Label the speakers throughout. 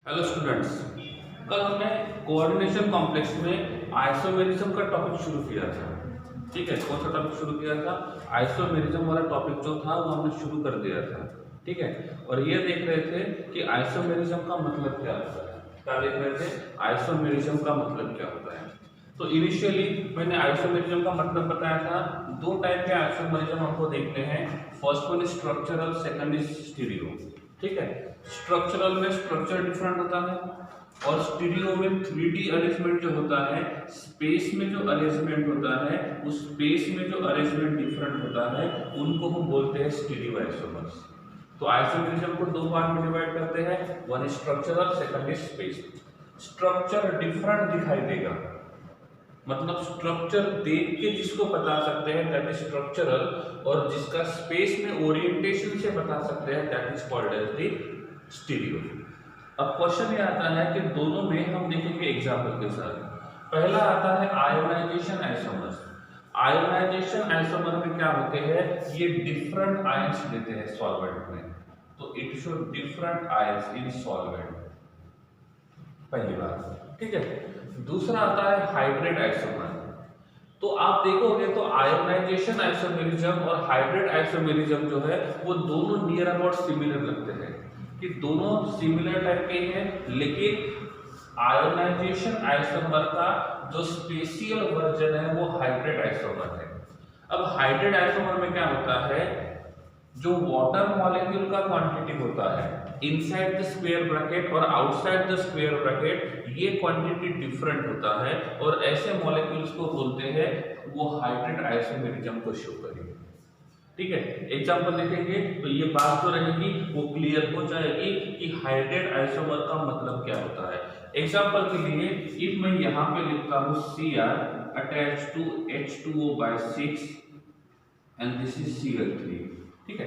Speaker 1: Hello students, कल हमने coordination complex में आइसोमेरिज्म का टॉपिक शुरू किया था। ठीक है, कौन सा टॉपिक शुरू किया था? आइसोमेरिज्म वाला टॉपिक जो था वो हमने शुरू कर दिया था। ठीक है, और ये देख रहे थे कि आइसोमेरिज्म का मतलब क्या होता है। क्या देख रहे थे? आइसोमेरिज्म का मतलब क्या होता है। तो इनिशियली मैंने आइसोमेरिज्म का मतलब बताया था। दो टाइप के आइसोमेरिज्म आपको देखते हैं। First one is structural, second is stereo. ठीक है, स्ट्रक्चरल में स्ट्रक्चर डिफरेंट होता है और स्टीरियो में 3D अरेंजमेंट जो होता है, स्पेस में जो अरेंजमेंट होता है, उस स्पेस में जो अरेंजमेंट डिफरेंट होता है, उनको हम बोलते हैं स्टीरियो आइसोमर्स। तो आइसोमेरिज्म को दो पार्ट में डिवाइड करते हैं, one is structural, second is space. Structure different दिखाई देगा, मतलब स्ट्रक्चर देख के जिसको बता सकते हैं दैट इज स्ट्रक्चरल, और जिसका स्पेस में ओरिएंटेशन से बता सकते हैं that is called as the stereo. अब क्वेश्चन ये आता है कि दोनों में हम देखेंगे एग्जांपल के साथ। पहला आता है आयोनाइजेशन आइसोमर्स। आयोनाइजेशन आइसोमर में क्या होते हैं? ये डिफरेंट आयंस देते हैं सॉल्वेंट में, तो it show different ions in solvent, पहली बात। ठीक है, दूसरा आता है हाइब्रिड आइसोमर। तो आप देखोगे तो आयोनाइजेशन आइसोमेरिज्म और हाइब्रिड आइसोमेरिज्म जो है वो दोनों नियर अबाउट सिमिलर लगते हैं, कि दोनों सिमिलर टाइप के हैं, लेकिन आयोनाइजेशन आइसोमर का जो स्पेशियल वर्जन है वो हाइब्रिड आइसोमर है। अब हाइब्रिड आइसोमर में क्या होता है, जो वाटर मॉलिक्यूल का क्वांटिटी होता है इनसाइड द स्क्वायर ब्रैकेट और आउटसाइड द स्क्वायर ब्रैकेट, ये क्वांटिटी डिफरेंट होता है, और ऐसे मॉलिक्यूल्स को बोलते हैं वो हाइब्रिड आइसोमेरिज्म को शो करेंगे। ठीक है, एग्जांपल देखेंगे तो ये बात जो रहेगी वो क्लियर हो जाएगी कि हाइब्रिड आइसोमर का मतलब क्या होता है। एग्जांपल के लिए इफ मैं यहाँ पे लिखता हूँ Cr attach to H2O/6 and this is Cl3। ठीक है,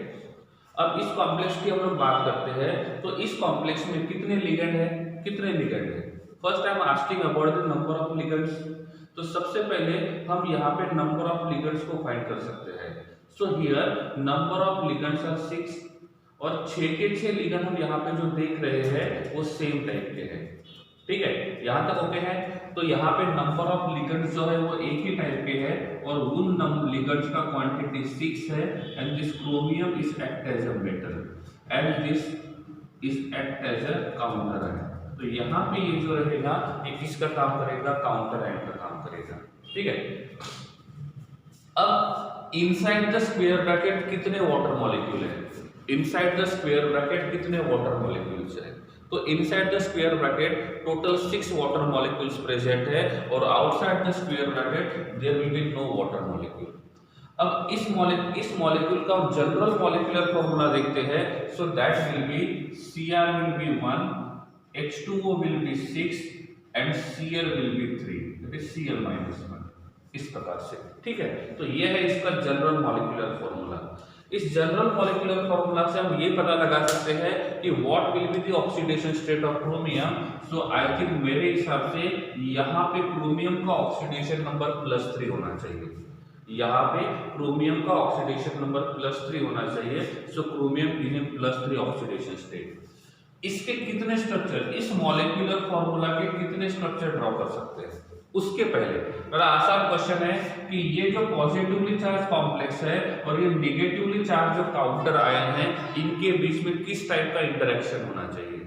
Speaker 1: अब इस कॉम्प्लेक्स की हम लोग बात करते हैं तो इस कॉम्प्लेक्स में कितने लिगेंड है, कितने लिगेंड है। First I am asking about the number of ligands. तो सबसे पहले हम यहाँ पे नंबर ऑफ लिगेंड्स को फाइंड कर सकते हैं। So here number of ligands are 6, और 6 के 6 लिगेंड हम यहाँ पे जो देख रहे हैं वो सेम टाइप के हैं। ठीक है, यहाँ तक ओके है। तो यहाँ पे नंबर ऑफ लिगेंड्स जो है वो एक ही टाइप के हैं, और उन लिगेंड्स का क्वांटिटी 6 है, and this chromium is act as a metal and this is act as a counter ion. तो यहाँ पे ये जो रहेगा ये किसका काम करेगा? काउंटर आयन का काम करेगा। ठीक है, अब इनसाइड द स्क्वायर ब्रैकेट कितने वाटर मॉलिक्यूल है? इनसाइड द स्क्वायर ब्रैकेट कितने वाटर मॉलिक्यूल्स है? तो inside the square bracket total 6 water molecules present है, और outside the square bracket there will be no water molecule. अब इस मॉलिक्यूल का जनरल मॉलिक्यूलर फॉर्मूला देखते हैं। So that will be Cr will be 1, H2O will be 6 and Cl will be 3, that is Cl-1, इस प्रकार से। ठीक है, तो ये है इसका जनरल मॉलिक्यूलर फॉर्मूला। इस जनरल मॉलिक्यूलर फॉर्मूला से हम ये पता लगा सकते हैं कि what will be the oxidation state of chromium. So I think मेरे हिसाब से यहाँ पे क्रोमियम का ऑक्सीडेशन नंबर +3 होना चाहिए। यहाँ पे क्रोमियम का ऑक्सीडेशन नंबर +3 होना चाहिए। So chromium is in +3 oxidation state. इसके कितने स्ट्रक्चर, इस मॉलिक्यूलर फॉर्मूला के कितने स्ट्रक्चर ड्रॉ कर सकते हैं? उसके पहले बड़ा आसान क्वेश्चन है कि ये जो पॉजिटिवली चार्ज कॉम्प्लेक्स है और ये निगेटिवली चार्ज जो काउंटर आयन है, इनके बीच में किस टाइप का इंटरेक्शन होना चाहिए।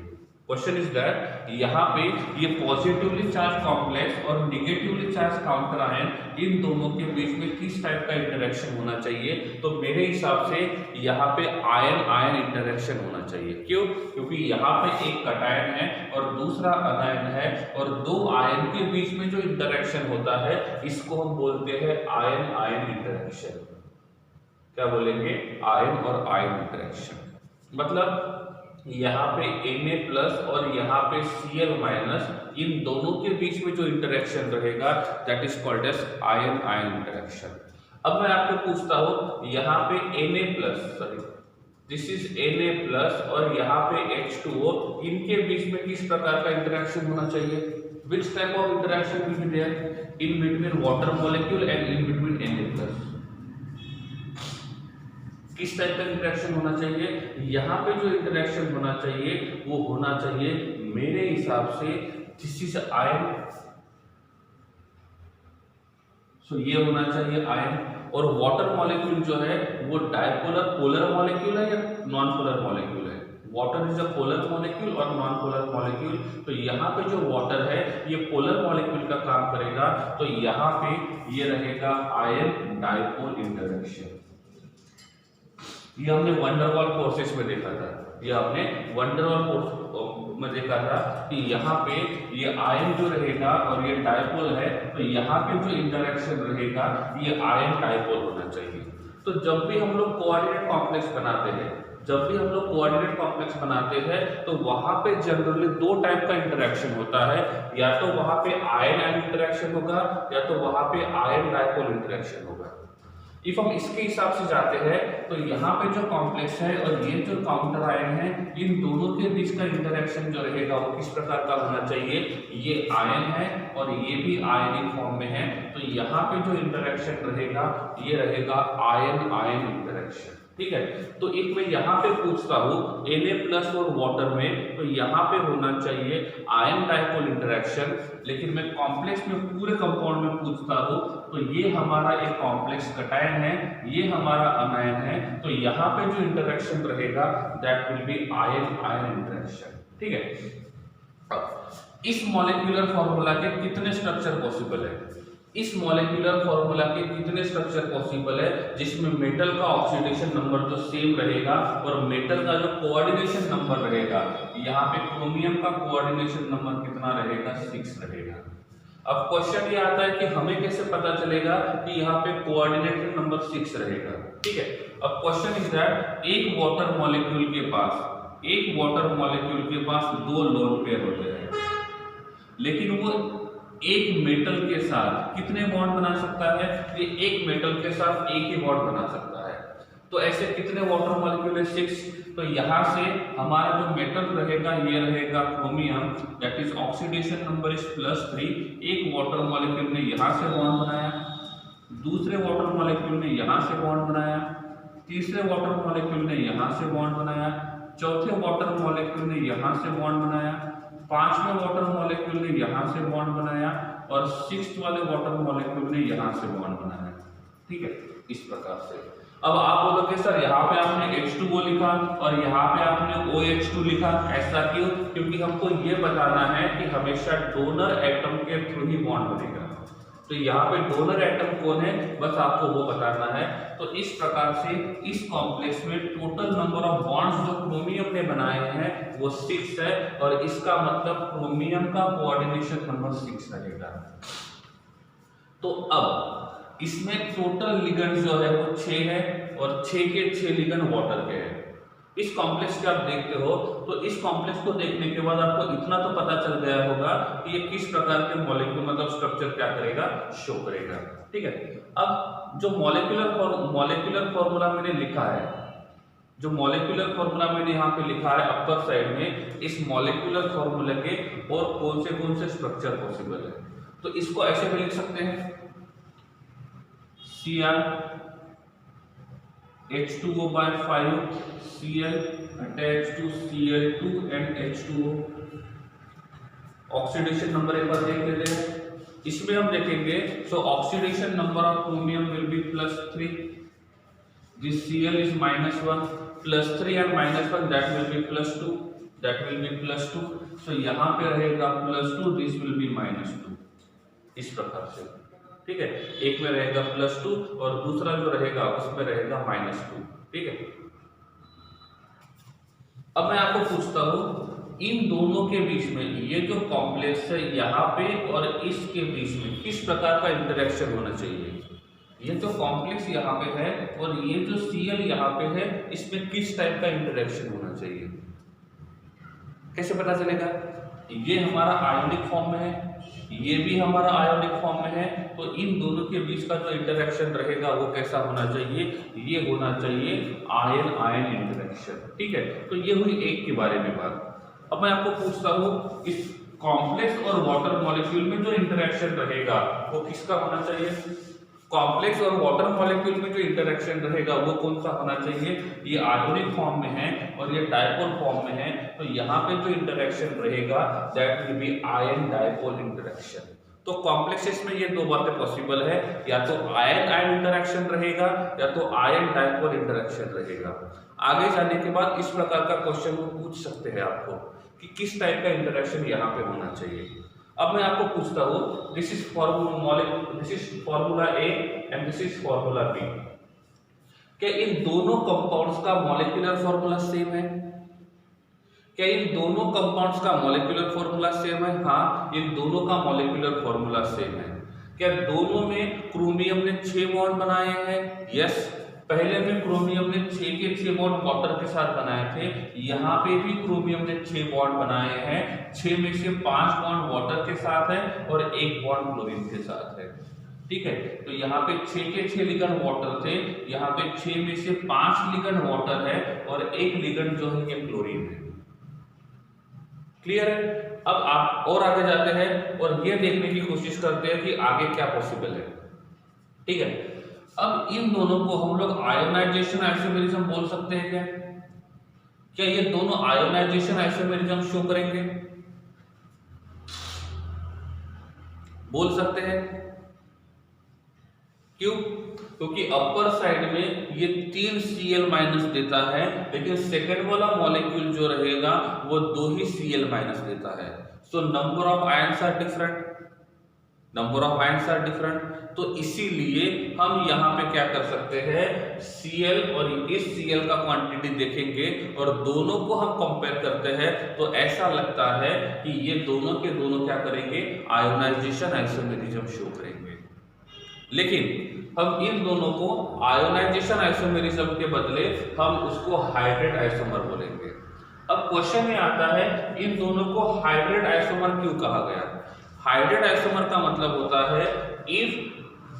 Speaker 1: क्वेश्चन इज दैट यहाँ पे ये पॉजिटिवली चार्ज कॉम्प्लेक्स और निगेटिवली चार्ज काउंटर आयन, इन दोनों के बीच में किस टाइप का इंटरेक्शन होना चाहिए। तो मेरे हिसाब से यहाँ पे आयन आयन इंटरेक्शन होना चाहिए। क्यों? क्योंकि यहाँ पे एक कटायन है और दूसरा अनायन है, और दो आयन के बीच में जो इंटरेक्शन होता है इसको हम बोलते हैं आयन आयन इंटरेक्शन। क्या बोलेंगे? आयन और आयन इंटरेक्शन। मतलब यहाँ पे Na+ और यहाँ पे Cl-, इन दोनों के बीच में जो इंटरेक्शन रहेगा that is called as ion ion interaction. अब मैं आपको पूछता हूँ, यहाँ पे Na+, दिस इज Na+ और यहाँ पे H2O, इनके बीच में किस प्रकार का इंटरेक्शन होना चाहिए? Which type of interaction will be there in between water molecule and in between Na+? किस टाइप का इंटरेक्शन होना चाहिए? यहाँ पे जो इंटरेक्शन होना चाहिए वो होना चाहिए मेरे हिसाब से दिस इज आयन, सो ये होना चाहिए आयन। और वाटर मॉलिक्यूल जो है वो डायपोलर पोलर मॉलिक्यूल है या नॉन पोलर मॉलिक्यूल है? Water is a polar molecule और नॉन पोलर मॉलिक्यूल। तो यहाँ पे जो वाटर है ये पोलर मॉलिक्यूल का काम करेगा, तो यहाँ पे ये रहेगा आयन डायपोल इंटरेक्शन। ये हमने वंडरवॉल फोर्सेस में देखा था, ये आपने वंडरवॉल फोर्स में देखा था कि यहाँ पे ये आयन जो रहेगा और ये डायपोल है, तो यहाँ पे जो इंटरेक्शन रहेगा ये आयन डायपोल होना चाहिए। तो जब भी हम लोग कोऑर्डिनेट कॉम्प्लेक्स बनाते हैं, तो वहां पे जनरली दो टाइप का इंटरेक्शन होता है, या तो वहां पे आयन आयन इंटरेक्शन होगा या तो वहां पे आयन डायपोल इंटरेक्शन होगा। इफ हम इसके हिसाब से जाते हैं तो यहाँ पे जो कॉम्प्लेक्स है और ये जो काउंटर आयन है, इन दोनों के बीच का इंटरेक्शन जो रहेगा वो किस प्रकार का होना चाहिए? ये आयन है और ये भी आयनिक फॉर्म में है, तो यहाँ पे जो इंटरेक्शन रहेगा ये रहेगा आयन आयन इंटरेक्शन। ठीक है, तो एक मैं यहाँ पे पूछता हूँ Na+ और वाटर में, तो यहाँ पे होना चाहिए आयन डायपोल इंटरेक्शन। लेकिन मैं कॉम्प्लेक्स में पूरे कंपाउंड में पूछता हूँ तो ये हमारा एक कॉम्प्लेक्स कटायन है, ये हमारा अनायन है, तो यहाँ पे जो इंटरेक्शन रहेगा that will B ion ion interaction. ठीक है, अब इस मॉलिक्यूलर फॉर्मूला के कितने स्ट्रक्चर पॉसिबल है? इस मॉलिक्यूलर फॉर्मूला के कितने स्ट्रक्चर पॉसिबल है जिसमें मेटल का ऑक्सीडेशन नंबर जो सेम रहेगा और मेटल का जो कोऑर्डिनेशन नंबर रहेगा, यहाँ पे क्रोमियम का कोऑर्डिनेशन नंबर कितना रहेगा? 6 रहेगा। अब क्वेश्चन ये आता है कि हमें कैसे पता चलेगा कि यहाँ पे कोऑर्डिनेशन नंबर 6 रहेगा? ठीक है, अब क्वेश्चन इज दैट एक वाटर मॉलिक्यूल के पास दो लोन पेयर होते हैं, लेकिन वो एक मेटल के साथ कितने बॉन्ड बना सकता है? ये एक मेटल के साथ एक ही बॉन्ड बना सकता है। तो ऐसे कितने वाटर मॉलिक्यूल है? 6। तो यहाँ से हमारा जो मेटल रहेगा ये रहेगा chromium, that is oxidation number is +3। एक वाटर मॉलिक्यूल ने यहाँ से बॉन्ड बनाया, दूसरे वाटर मॉलिक्यूल ने यहाँ से बॉन्ड बनाया, तीसरे वाटर मॉलिक्यूल ने यहाँ से बॉन्ड बनाया, चौथे वाटर मॉलिक्यूल ने यहाँ से बॉन्ड बनाया, पांचवें वाटर मॉलिक्यूल ने यहाँ से बॉन्ड बनाया और 6th वाले वाटर मॉलिक्यूल ने यहाँ से बॉन्ड बनाया। ठीक है, इस प्रकार से। अब आप बोलोगे सर यहाँ पे आपने H2O लिखा और यहाँ पे आपने OH2 लिखा, ऐसा क्यों? क्योंकि हमको ये बताना है कि हमेशा डोनर एटम के थ्रू ही बॉन्ड बनेगा। तो यहाँ पे डोनर एटम कौन है, बस आपको वो बताना है। तो इस प्रकार से इस कॉम्प्लेक्स में टोटल नंबर ऑफ बॉन्ड्स जो क्रोमियम ने बनाए हैं वो 6 है, और इसका मतलब क्रोमियम का कोऑर्डिनेशन नंबर 6 रहेगा। तो अब इसमें टोटल लिगेंड जो है वो 6 है और 6 के 6 लिगेंड वाटर के हैं। इस कॉम्प्लेक्स के आप देखते हो तो इस कॉम्प्लेक्स को देखने के बाद आपको इतना तो पता चल गया होगा कि ये किस प्रकार के मॉलिक्यूल मतलब स्ट्रक्चर क्या करेगा, शो करेगा। ठीक है, अब जो मॉलिक्यूलर फॉर्मूला मैंने लिखा है, जो मॉलिक्यूलर फॉर्मूला मैंने यहाँ पे लिखा है अपर साइड में, इस मॉलिक्यूलर फॉर्मूला के और कौन से स्ट्रक्चर पॉसिबल है, तो इसको ऐसे भी लिख सकते हैं Cr H2O/5 Cl attached to Cl2 and H2O। Oxidation number एक बार देख लेते हैं। इसमें हम देखेंगे सो oxidation number of chromium will be +3, this Cl is -1, +3 and -1 that will be +2, सो यहाँ पे रहेगा +2, दिस विल बी -2, इस प्रकार से। ठीक है, एक में रहेगा +2 और दूसरा जो रहेगा उसमें रहेगा -2। ठीक है, अब मैं आपको पूछता हूं इन दोनों के बीच में ये जो कॉम्प्लेक्स है यहाँ पे और इसके बीच में किस प्रकार का इंटरेक्शन होना चाहिए? ये जो कॉम्प्लेक्स यहाँ पे है और ये जो Cl यहाँ पे है, इसमें किस टाइप का इंटरेक्शन होना चाहिए? कैसे पता चलेगा? ये हमारा आयोनिक फॉर्म में है, ये भी हमारा आयोनिक फॉर्म में है, तो इन दोनों के बीच का जो इंटरेक्शन रहेगा वो कैसा होना चाहिए? ये होना चाहिए आयन आयन इंटरेक्शन। ठीक है, तो ये हुई एक के बारे में बात। अब मैं आपको पूछता हूँ इस कॉम्प्लेक्स और वाटर मॉलिक्यूल में जो इंटरेक्शन रहेगा वो किसका होना चाहिए? कॉम्प्लेक्स और वाटर मॉलिक्यूल में जो इंटरेक्शन रहेगा वो कौन सा होना चाहिए, ये आयोनिक फॉर्म में है और ये डायपोल फॉर्म में है, तो यहाँ पे जो इंटरेक्शन रहेगा that will B ion dipole interaction. तो कॉम्प्लेक्सेस में ये दो बातें पॉसिबल है, या तो आयन आयन इंटरेक्शन रहेगा या तो आयन डायपोल इंटरेक्शन रहेगा। आगे जाने के बाद इस प्रकार का क्वेश्चन वो पूछ सकते हैं आपको कि किस टाइप का इंटरेक्शन यहाँ पे होना चाहिए। अब मैं आपको पूछता हूँ, this is formula A and this is formula B, क्या इन दोनों कंपाउंड्स का मॉलिक्यूलर फॉर्मूला सेम है? क्या इन दोनों कंपाउंड्स का मॉलिक्यूलर फॉर्मूला सेम है? हाँ, इन दोनों का मॉलिक्यूलर फॉर्मूला सेम है। क्या दोनों में क्रोमियम ने 6 बॉन्ड बनाए हैं? यस, पहले में क्रोमियम ने 6 के 6 बॉन्ड वाटर के साथ बनाए थे, यहाँ पे भी क्रोमियम ने 6 बॉन्ड बनाए हैं। 6 में से 5 बॉन्ड वाटर के साथ है और 1 बॉन्ड क्लोरीन के साथ है। ठीक है, तो यहाँ पे 6 के 6 लिगेंड वाटर थे, यहाँ पे 6 में से 5 लिगेंड वाटर है और 1 लिगेंड जो है ये क्लोरीन है। क्लियर है? अब आप और आगे जाते हैं और ये देखने की कोशिश करते हैं कि आगे क्या पॉसिबल है। ठीक है, अब इन दोनों को हम लोग आयोनाइजेशन आइसोमेरिज्म बोल सकते हैं क्या? क्या ये दोनों आयोनाइजेशन आइसोमेरिज्म शो करेंगे? बोल सकते हैं। क्यों? क्योंकि अपर साइड में ये 3 Cl माइनस देता है, लेकिन सेकंड वाला मॉलिक्यूल जो रहेगा वो 2 ही Cl माइनस देता है। So number of ions are different, तो इसीलिए हम यहाँ पे क्या कर सकते हैं, Cl और इस Cl का क्वांटिटी देखेंगे और दोनों को हम कंपेयर करते हैं तो ऐसा लगता है कि ये दोनों के दोनों क्या करेंगे, आयोनाइजेशन आइसोमेरिज्म शो करेंगे। लेकिन हम इन दोनों को आयोनाइजेशन आइसोमेरिज्म के बदले हम उसको हाइब्रिड आइसोमर बोलेंगे। अब क्वेश्चन में आता है इन दोनों को हाइब्रिड आइसोमर क्यों कहा गया? हाइब्रिड आइसोमर का मतलब होता है इफ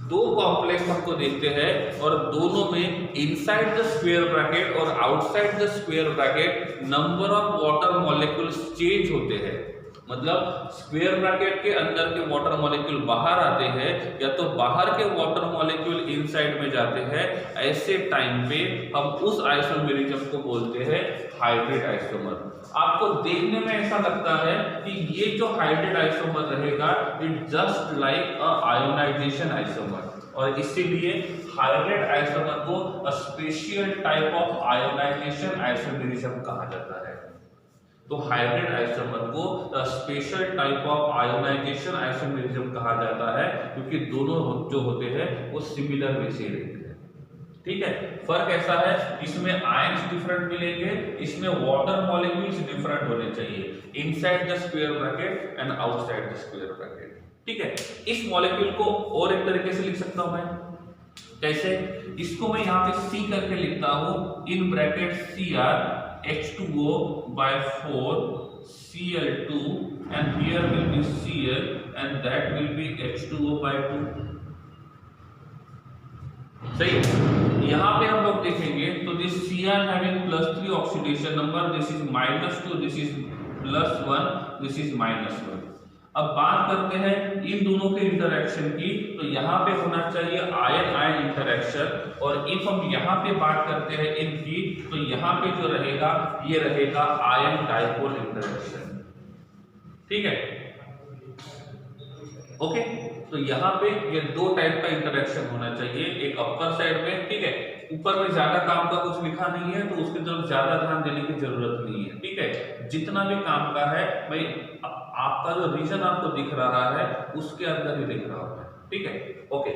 Speaker 1: दो कॉम्प्लेक्स हमको देखते हैं और दोनों में इनसाइड द स्क्वायर ब्रैकेट और outside the square bracket number of water molecules change होते हैं, मतलब स्क्वायर ब्रैकेट के अंदर के वाटर मॉलिक्यूल बाहर आते हैं या तो बाहर के वाटर मॉलिक्यूल इनसाइड में जाते हैं, ऐसे टाइम पे हम उस आइसोमेरिज्म को बोलते हैं हाइब्रिड आइसोमर। आपको देखने में ऐसा लगता है कि ये जो हाइब्रिड आइसोमर रहेगा it just like a ionization isomer, और इसीलिए हाइब्रिड आइसोमर को special type of ionization isomerism कहा जाता है। तो हाइब्रिड आइसोमर को special type of ionization isomerism कहा जाता है क्योंकि दोनों जो होते हैं वो सिमिलर वे से रहते हैं। ठीक है, फर्क ऐसा है इसमें आयंस डिफरेंट मिलेंगे, इसमें वाटर मॉलिक्यूल्स डिफरेंट होने चाहिए inside the square bracket and outside the square bracket. ठीक है, इस मॉलिक्यूल को और एक तरीके से लिख सकता हूं मैं, कैसे? इसको मैं यहाँ पे C करके लिखता हूं in bracket Cr H2O by 4 Cl2 and here will be Cl and that will be H2O by 2। सही, यहाँ पे हम लोग देखेंगे तो this Cr having +3 oxidation number, this is -2, this is +1, this is -1। अब बात करते हैं इन दोनों के इंटरेक्शन की, तो यहाँ पे होना चाहिए आयन आयन इंटरेक्शन, और इफ हम यहाँ पे बात करते हैं इनकी तो यहाँ पे जो रहेगा ये रहेगा आयन डाइपोल इंटरेक्शन। ठीक है, ओके, तो यहाँ पे ये दो टाइप का इंटरेक्शन होना चाहिए, एक अपर साइड में, ठीक है, ऊपर में ज्यादा काम का कुछ लिखा नहीं है तो उसकी तरफ ज्यादा ध्यान देने की जरूरत नहीं है। ठीक है, जितना भी काम का है भाई आपका जो रीजन आपको दिख रहा है उसके अंदर ही दिख रहा है। ठीक है, ओके,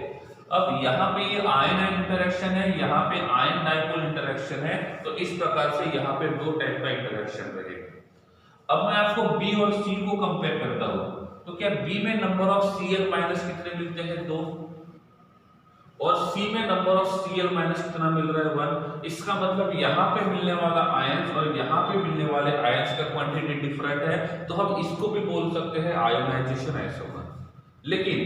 Speaker 1: अब यहाँ पे ये आयन आयन इंटरेक्शन है, यहाँ पे आयन डाइपोल इंटरेक्शन है, तो इस प्रकार से यहाँ पे दो टाइप का इंटरेक्शन रहेगा। अब मैं आपको बी और सी को कंपेयर करता हूँ, तो क्या बी में नंबर ऑफ Cl माइनस कितने मिलते हैं? 2, और C में नंबर ऑफ Cl माइनस कितना मिल रहा है? 1। इसका मतलब यहाँ पे मिलने वाला आयंस और यहाँ पे मिलने वाले आयंस का क्वांटिटी डिफरेंट है, तो हम इसको भी बोल सकते हैं आयोनाइजेशन आइसोमर। लेकिन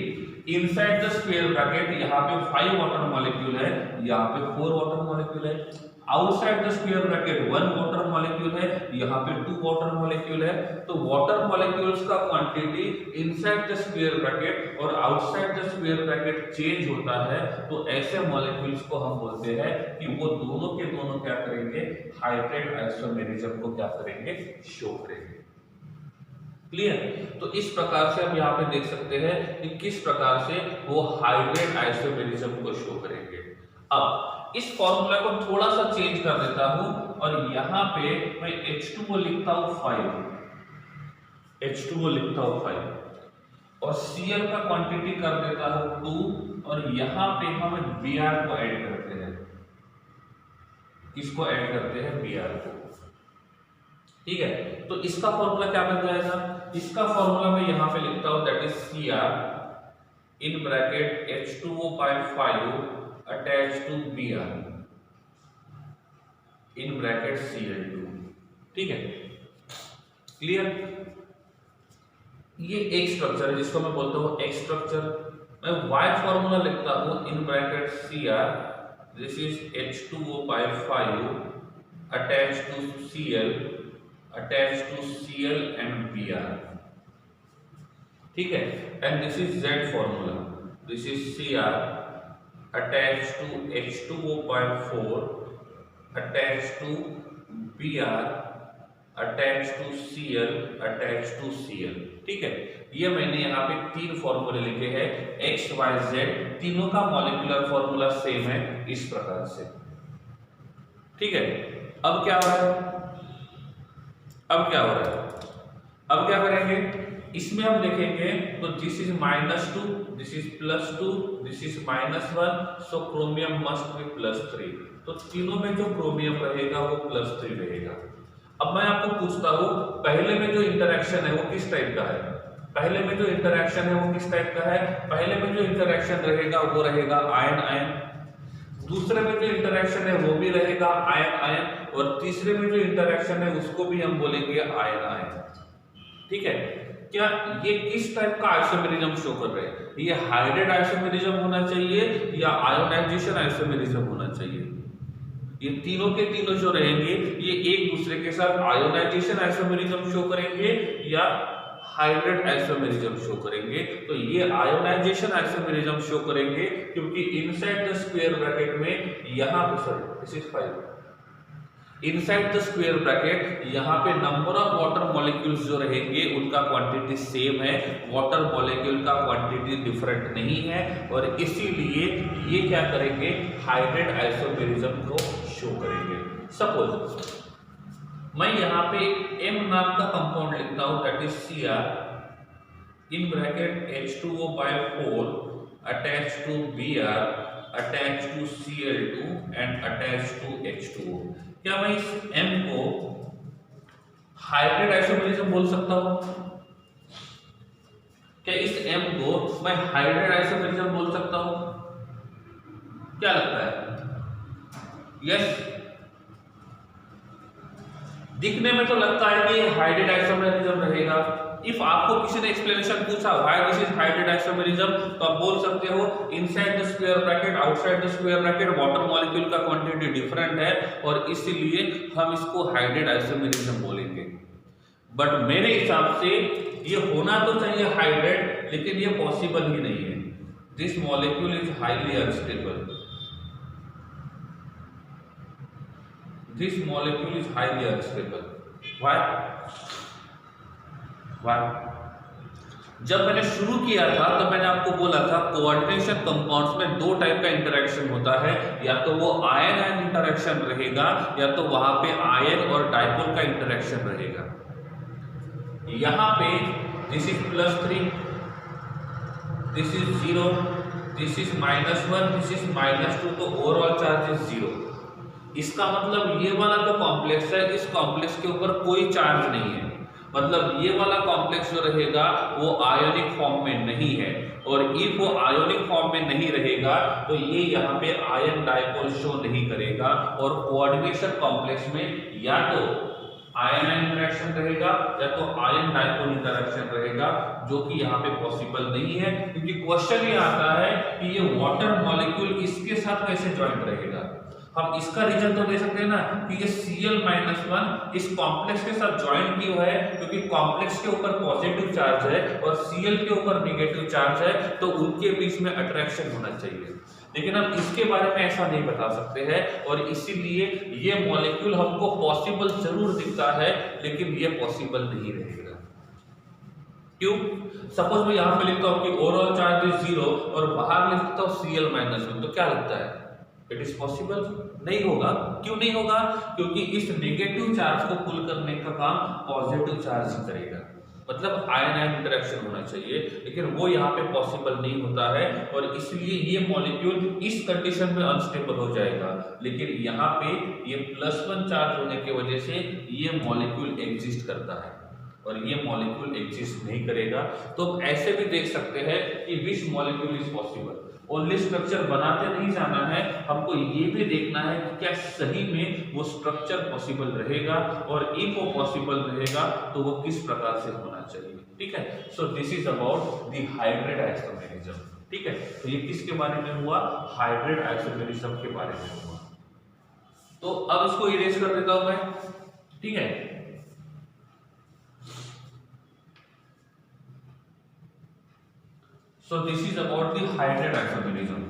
Speaker 1: इनसाइड द स्क्वायर ब्रैकेट यहाँ पे 5 वाटर मॉलिक्यूल है, यहाँ पे 4 वाटर मॉलिक्यूल है। Outside the square bracket 1 water molecule है, यहाँ पे 2 वाटर मॉलिक्यूल है। तो वाटर मॉलिक्यूल्स का quantity inside the square bracket और outside the square bracket change होता है। तो ऐसे मॉलिक्यूल्स को हम बोलते हैं कि वो दोनों के दोनों क्या करेंगे, हाइब्रिड आइसोमेरिज्म को क्या करेंगे, शो करेंगे। क्लियर? तो इस प्रकार से हम यहाँ पे देख सकते हैं कि किस प्रकार से वो हाइब्रिड आइसोमेरिज्म को शो करेंगे। अब इस फॉर्मूला को थोड़ा सा चेंज कर देता हूं और यहाँ पे मैं H2O लिखता हूं 5, H2O लिखता हूं 5 और Cl का क्वांटिटी कर देता हूं 2 और यहाँ पे हम Br को ऐड करते हैं। किसको ऐड करते हैं? Br को। ठीक है, तो इसका फॉर्मूला क्या बन जाएगा? इसका फॉर्मूला मैं यहाँ पे लिखता हूं that is Cr in bracket H2O by 5 attached to Br in bracket Cl2। ठीक है, क्लियर? ये एक स्ट्रक्चर है जिसको मैं बोलता हूं एक स्ट्रक्चर। मैं Y फॉर्मूला लिखता हूं in bracket Cr, this is H2O by 5 attached to Cl, attached to Cl and Br। ठीक है, and this is Z formula, this is Cr attached to H2O by 4 attached to Br attached to Cl attached to Cl। ठीक है, ये मैंने यहाँ पे 3 फॉर्मूले लिखे हैं, X Y Z, तीनों का मॉलिक्यूलर फॉर्मूला सेम है इस प्रकार से। ठीक है, अब क्या हो रहा है? अब क्या हो रहा है? अब क्या करेंगे? इसमें हम देखेंगे तो this is -2, this is +2, this is -1, so chromium must be +3। तो तीनों में जो क्रोमियम रहेगा वो +3 रहेगा। अब मैं आपको पूछता हूं, पहले में जो इंटरेक्शन है वो किस टाइप का है? पहले में जो इंटरेक्शन है वो किस टाइप का है? पहले में जो इंटरेक्शन रहेगा वो रहेगा आयन आयन, दूसरे में जो इंटरेक्शन है वो भी रहेगा आयन आयन, और तीसरे में जो इंटरेक्शन है उसको भी हम बोलेंगे आयन आयन। ठीक है, क्या ये किस टाइप का आइसोमेरिज्म शो कर रहे हैं? ये हाइब्रिड आइसोमेरिज्म होना चाहिए या आयोनाइजेशन आइसोमेरिज्म होना चाहिए? ये तीनों के तीनों जो रहेंगे ये एक दूसरे के साथ आयोनाइजेशन आइसोमेरिज्म शो करेंगे या हाइब्रिड आइसोमेरिज्म शो करेंगे? तो ये आयोनाइजेशन आइसोमेरिज्म शो करेंगे, क्योंकि इनसाइड द स्क्वायर ब्रैकेट में यहाँ पे sorry this is 5, inside the square bracket यहाँ पे नंबर ऑफ वाटर मॉलिक्यूल्स जो रहेंगे उनका क्वांटिटी सेम है, वाटर मॉलिक्यूल का क्वांटिटी डिफरेंट नहीं है, और इसीलिए ये क्या करेंगे, हाइब्रिड आइसोमेरिज्म को शो करेंगे। सपोज मैं यहाँ पे M नाम का कंपाउंड लिखता हूँ that is Cr in bracket H2O by 4 attached to Br attached to Cl2 and attached to H2O। क्या मैं इस M को हाइब्रिड आइसोमेरिज्म बोल सकता हूं? क्या इस M को मैं हाइब्रिड आइसोमेरिज्म बोल सकता हूं? क्या लगता है? यस, दिखने में तो लगता है कि हाइब्रिड आइसोमेरिज्म रहेगा। इफ आपको किसी ने एक्सप्लेनेशन पूछा why this is hybrid isomerism, तो आप बोल सकते हो inside the square bracket outside the square bracket water molecule का क्वांटिटी डिफरेंट है और इसीलिए हम इसको हाइब्रिड आइसोमेरिज्म बोलेंगे। बट मेरे हिसाब से ये होना तो चाहिए हाइब्रिड, लेकिन ये पॉसिबल ही नहीं है। This molecule is highly unstable, this molecule is highly unstable. Why? जब मैंने शुरू किया था तब मैंने आपको बोला था कोऑर्डिनेशन कंपाउंड्स में 2 टाइप का इंटरेक्शन होता है, या तो वो आयन आयन इंटरेक्शन रहेगा या तो वहां पे आयन और डाइपोल का इंटरेक्शन रहेगा। यहां पे this is +3, this is 0, this is -1, this is -2, तो ओवरऑल चार्ज इज 0। इसका मतलब ये वाला जो कॉम्प्लेक्स है इस कॉम्प्लेक्स के ऊपर कोई चार्ज नहीं है, मतलब ये वाला कॉम्प्लेक्स जो रहेगा वो आयोनिक फॉर्म में नहीं है, और इफ वो आयोनिक फॉर्म में नहीं रहेगा तो ये यहाँ पे आयन डाइपोल शो नहीं करेगा, और कोऑर्डिनेशन कॉम्प्लेक्स में या तो आयन आयन इंटरेक्शन रहेगा या तो आयन डाइपोल इंटरेक्शन रहेगा, जो कि यहाँ पे पॉसिबल नहीं है, क्योंकि क्वेश्चन ये आता है कि ये वाटर मॉलिक्यूल इसके साथ कैसे ज्वाइंट रहेगा। हम इसका रीजन तो दे सकते हैं ना कि ये Cl-1 इस कॉम्प्लेक्स के साथ ज्वाइन क्यों है, क्योंकि कॉम्प्लेक्स के ऊपर पॉजिटिव चार्ज है और Cl के ऊपर नेगेटिव चार्ज है, तो उनके बीच में अट्रैक्शन होना चाहिए। लेकिन हम इसके बारे में ऐसा नहीं बता सकते हैं और इसीलिए ये मॉलिक्यूल हमको पॉसिबल जरूर दिखता है लेकिन ये पॉसिबल नहीं रहेगा। क्यों? सपोज मैं यहाँ पे लिखता हूँ कि ओवरऑल चार्ज इज 0 और बाहर लिखता हूँ Cl-1, तो क्या लगता है? It is possible? नहीं होगा। क्यों नहीं होगा? क्योंकि इस नेगेटिव चार्ज को पुल करने का काम पॉजिटिव चार्ज ही करेगा, मतलब आयन आयन इंटरेक्शन होना चाहिए, लेकिन वो यहाँ पे पॉसिबल नहीं होता है और इसलिए ये मॉलिक्यूल इस कंडीशन में अनस्टेबल हो जाएगा। लेकिन यहाँ पे ये +1 चार्ज होने की वजह से ये मॉलिक्यूल एग्जिस्ट करता है और ये मॉलिक्यूल एग्जिस्ट नहीं करेगा। तो हम ऐसे भी देख सकते हैं कि which molecule is possible. Only structure बनाते नहीं जाना है, हमको ये भी देखना है कि क्या सही में वो स्ट्रक्चर पॉसिबल रहेगा और इफ वो पॉसिबल रहेगा तो वो किस प्रकार से होना चाहिए। ठीक है, सो this is about the hybrid isomerism. ठीक है, तो ये किसके बारे में हुआ? हाइब्रिड आइसोमेरिज्म के बारे में हुआ। तो अब इसको इरेज कर देता हूं मैं। ठीक है, so this is about the hybrid isomerism।